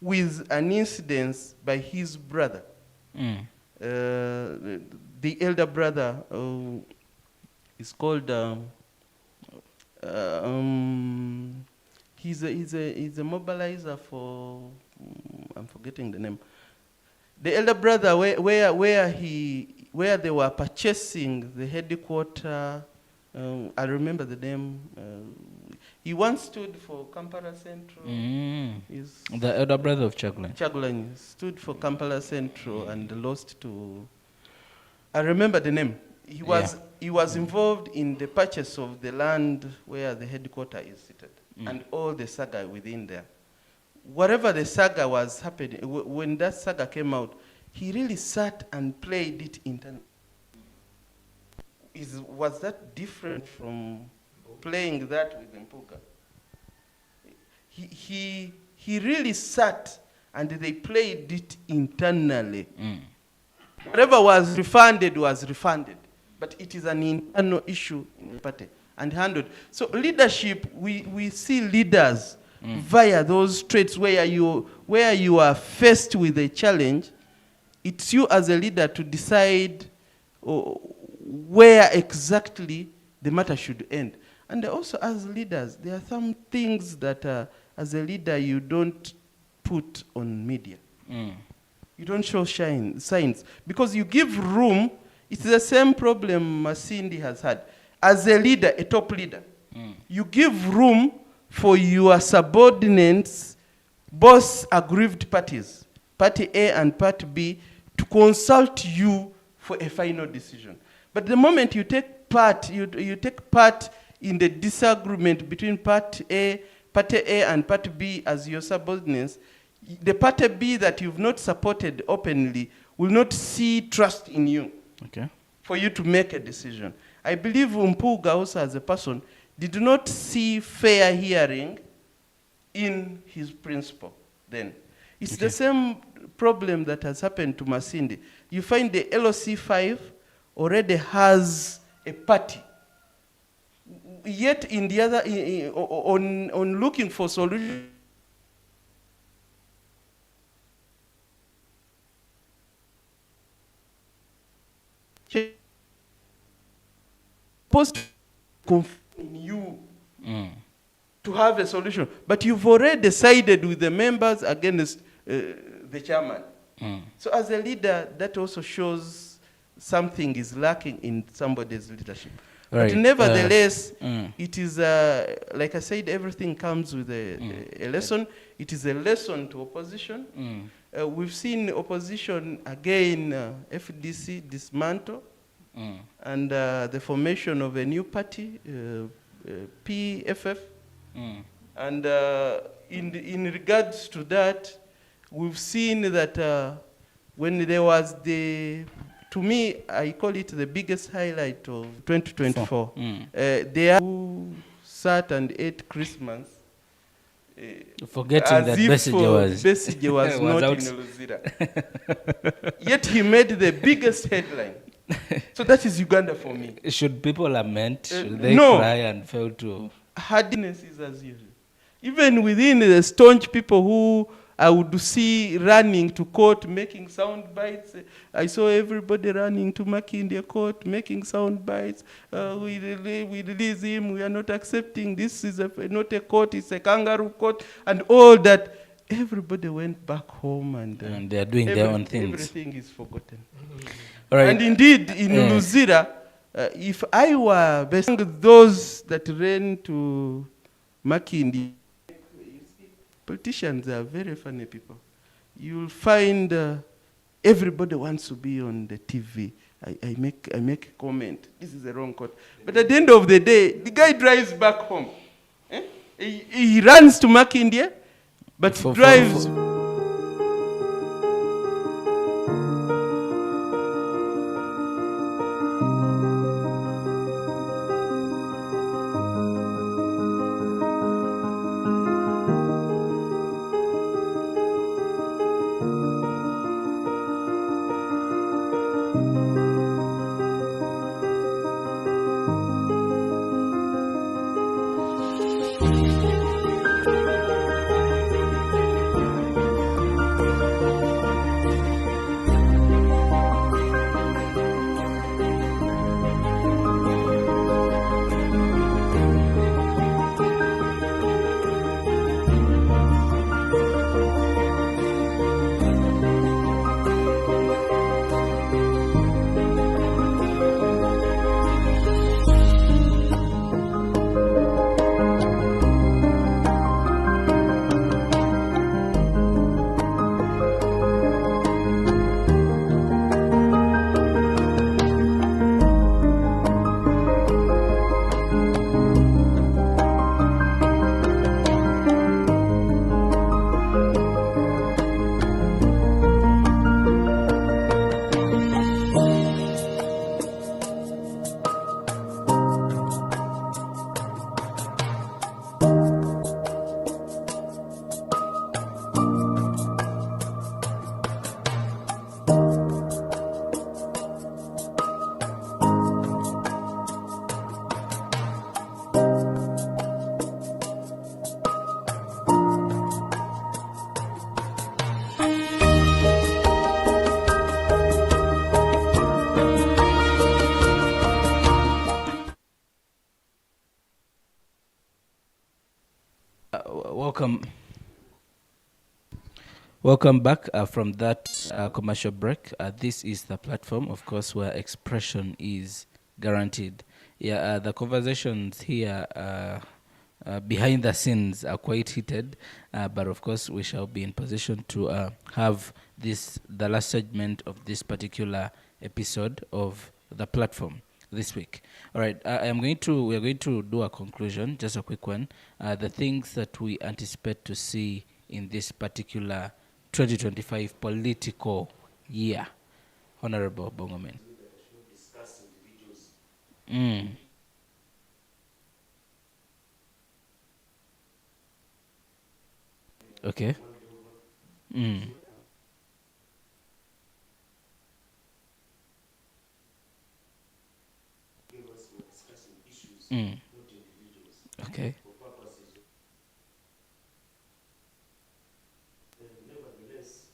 with an incident by his brother, the elder brother. Is called. He's a mobilizer for. I'm forgetting the name. The elder brother, where they were purchasing the headquarters. I remember the name. He once stood for Kampala Central. The elder brother of Chagulanyi. Chagulanyi stood for Kampala Central and lost to. I remember the name. He was involved in the purchase of the land where the headquarters is seated, and all the saga within there. Whatever the saga was happening, when that saga came out, he really sat and played it internally. Was that different from playing that with Mpuga? He really sat and they played it internally. Whatever was refunded, but it is an internal issue in the party and handled. So leadership, we see leaders via those traits where you are faced with a challenge. It's you as a leader to decide where exactly the matter should end. And also as leaders, there are some things that as a leader you don't put on media. You don't show signs because you give room. It's the same problem Masindi has had. As a leader, a top leader, you give room for your subordinates, both aggrieved parties, Party A and Party B, to consult you for a final decision. But the moment you take part, you take part in the disagreement between Party A and Party B as your subordinates, the Party B that you've not supported openly will not see trust in you for you to make a decision. I believe Mpuga also as a person did not see fair hearing in his principle then. It's the same problem that has happened to Masindi. You find the LOC5 already has a party. Yet in the other, on looking for solutions, supposed to in you to have a solution, but you've already decided with the members against the chairman. So as a leader, that also shows something is lacking in somebody's leadership. Right. But nevertheless, it is, like I said, everything comes with a lesson. It is a lesson to opposition. We've seen opposition, again, FDC dismantle, and the formation of a new party, PFF. And in regards to that, we've seen that when there was the to me, I call it the biggest highlight of 2024. Mm. They are who sat and ate Christmas. Forgetting that Besigye was was not out. in Luzira. Yet he made the biggest headline. So that is Uganda for me. Should people lament? Should they no. cry and fail to? Hardness is as usual. Even within the staunch people who I would see running to court, making sound bites. I saw everybody running to Makindye court, making sound bites. We release him. We are not accepting. This is not a court. It's a kangaroo court, and all that. Everybody went back home, and they are doing their own things. Everything is forgotten. All right. And indeed, in Luzira, if I were those that ran to Makindye, politicians are very funny people. You'll find everybody wants to be on the TV. I make a comment. This is the wrong court. But at the end of the day, the guy drives back home. He runs to Makindye, but drives. Welcome back from that commercial break. This is the platform, of course, where expression is guaranteed. Yeah, the conversations here behind the scenes are quite heated, but of course we shall be in position to have the last segment of this particular episode of the platform this week. All right, we are going to do a conclusion, just a quick one. The things that we anticipate to see in this particular 2025 political year, Honorable Bongomen. Okay. Okay. Nevertheless,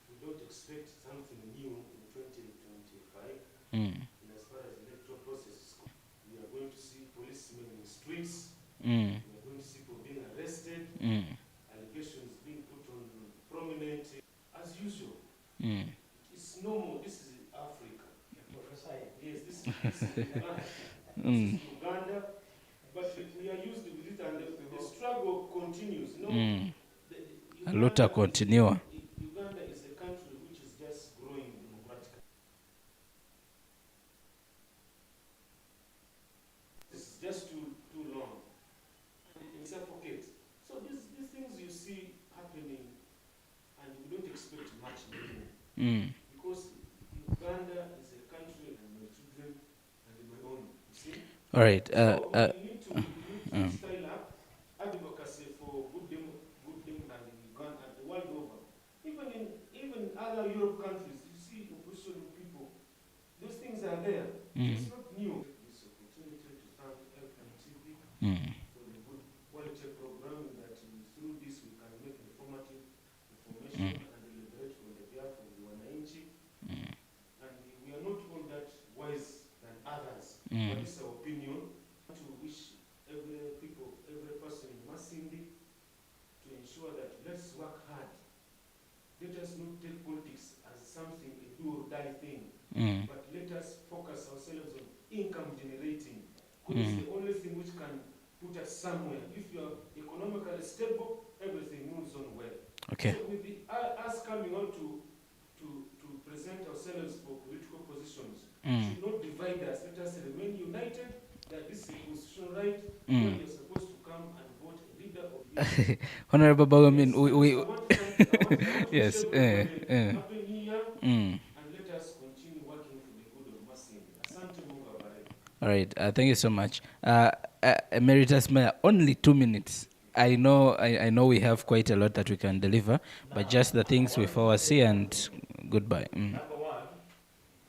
we don't expect something new in 2025. And as far as electoral process, we are going to see policemen in the streets. We are going to see people being arrested. Allegations being put on prominent. As usual, it's normal. This is Africa. Yes, this is Uganda. But we are used with it, and the struggle continues. Luta continua. Uganda is a country which is just growing democratically. It's just too long. It suffocates. So these things you see happening, and we don't expect much new. Because Uganda All right. So we need to style up advocacy for good democracy in Uganda and the world over. Even other Europe countries, you see opposition people. Those things are there. It's not new. This opportunity to thank Elkem TV for the good quality programming that through this we can make informative information and deliberate on the behalf of the Wananchi. And we are not all that wise than others. But this is our opinion. To wish every person in Masindi to ensure that let's work hard. Let us not take politics as something, a do or die thing, but let us focus ourselves on income generating. Because it's the only thing which can put us somewhere. If you are economically stable, everything moves on well. Okay. So with us coming out to present ourselves for political positions, should not divide us. Let us remain united. That this is a constitutional right. When you're supposed to come and vote a leader of the Honorable Bogomin, I want to yes. wish everybody Happy New Year, and let us continue working for the good of Masindi. Asante Mungu awabariki. All right. Thank you so much. Emeritus Mayor, only 2 minutes. I know we have quite a lot that we can deliver, but just the things we foresee and goodbye. Number one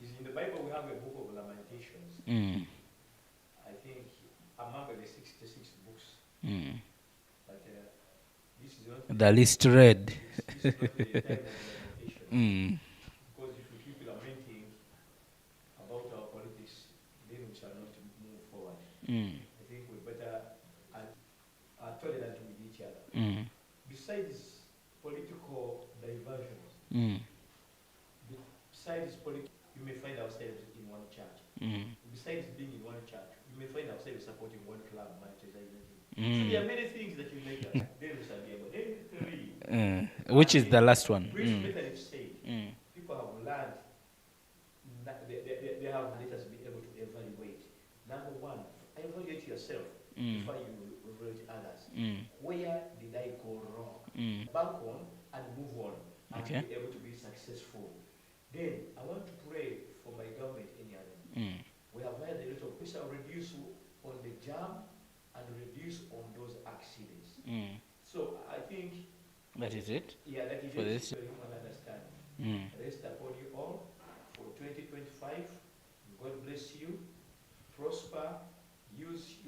is in the Bible we have a book of Lamentations. I think among the 66 books. But this is not The list read. this is not the time of lamentation. Because if we keep lamenting about our politics, then we shall not move forward. I think we better are tolerant with each other. Besides political diversions, besides politics, you may find ourselves in one church. Besides being in one church, you may find ourselves supporting one club, Manchester United. So there are many things that you make us. Then we shall be able. Then three. Which is the last one? Which better said, people have learned. They have let us be able to evaluate. Number one, evaluate yourself before you evaluate others. Where did I go wrong? Back on and move on and be able to be successful. Then I want to pray for my government in Ireland. We have had a lot of we shall reduce on the jam and reduce on those accidents. So I think that is it. Yeah, that is for it. this. So human understanding. Rest upon you all for 2025. God bless you. Prosper. Use.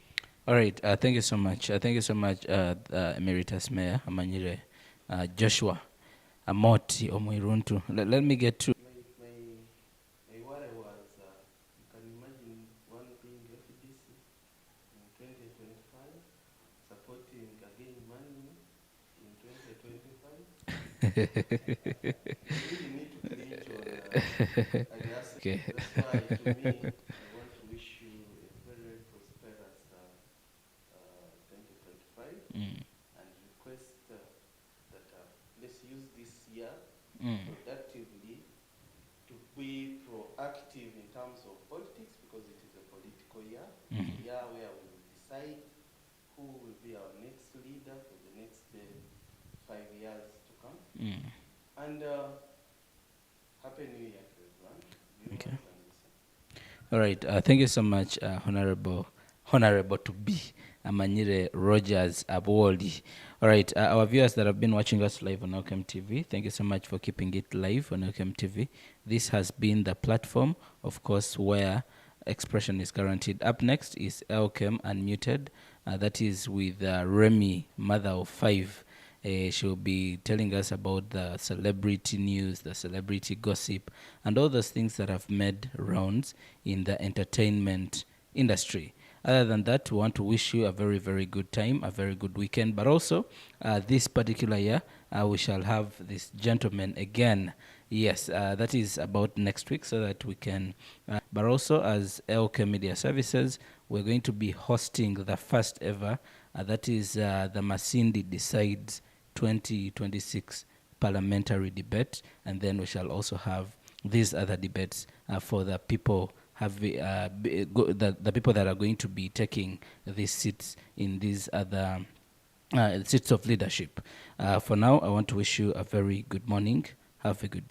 All right. Thank you so much. Thank you so much, Emeritus Mayor Amanyire Joshua Amoti Omwiruntu. Let me get to. My worry was, you can imagine one being FDC in 2025, supporting again money in 2025. You really need to create your Okay. That's why, to me, I want to wish you a very prosperous 2025 and request that let's use this year productively to be proactive in terms of politics, because it is a political year. It's a year where we will decide who will be our next leader for the next 5 years to come. And Happy New Year to everyone. Okay. Viewers and listeners. All right. Thank you so much, Honorable to be Amanyire Rogers Abwoli. All right. Our viewers that have been watching us live on Elkem TV, thank you so much for keeping it live on Elkem TV. This has been the platform, of course, where expression is guaranteed. Up next is Elkem Unmuted. That is with Remy, mother of 5. She'll be telling us about the celebrity news, the celebrity gossip, and all those things that have made rounds in the entertainment industry. Other than that, we want to wish you a very, very good time, a very good weekend. But also, this particular year, we shall have this gentleman again. Yes, that is about next week, so that we can. But also, as Elkem Media Services, we're going to be hosting the first ever. That is the Masindi Decides 2026 parliamentary debate, and then we shall also have these other debates for the people the people that are going to be taking these seats in these other seats of leadership. For now, I want to wish you a very good morning. Have a good day.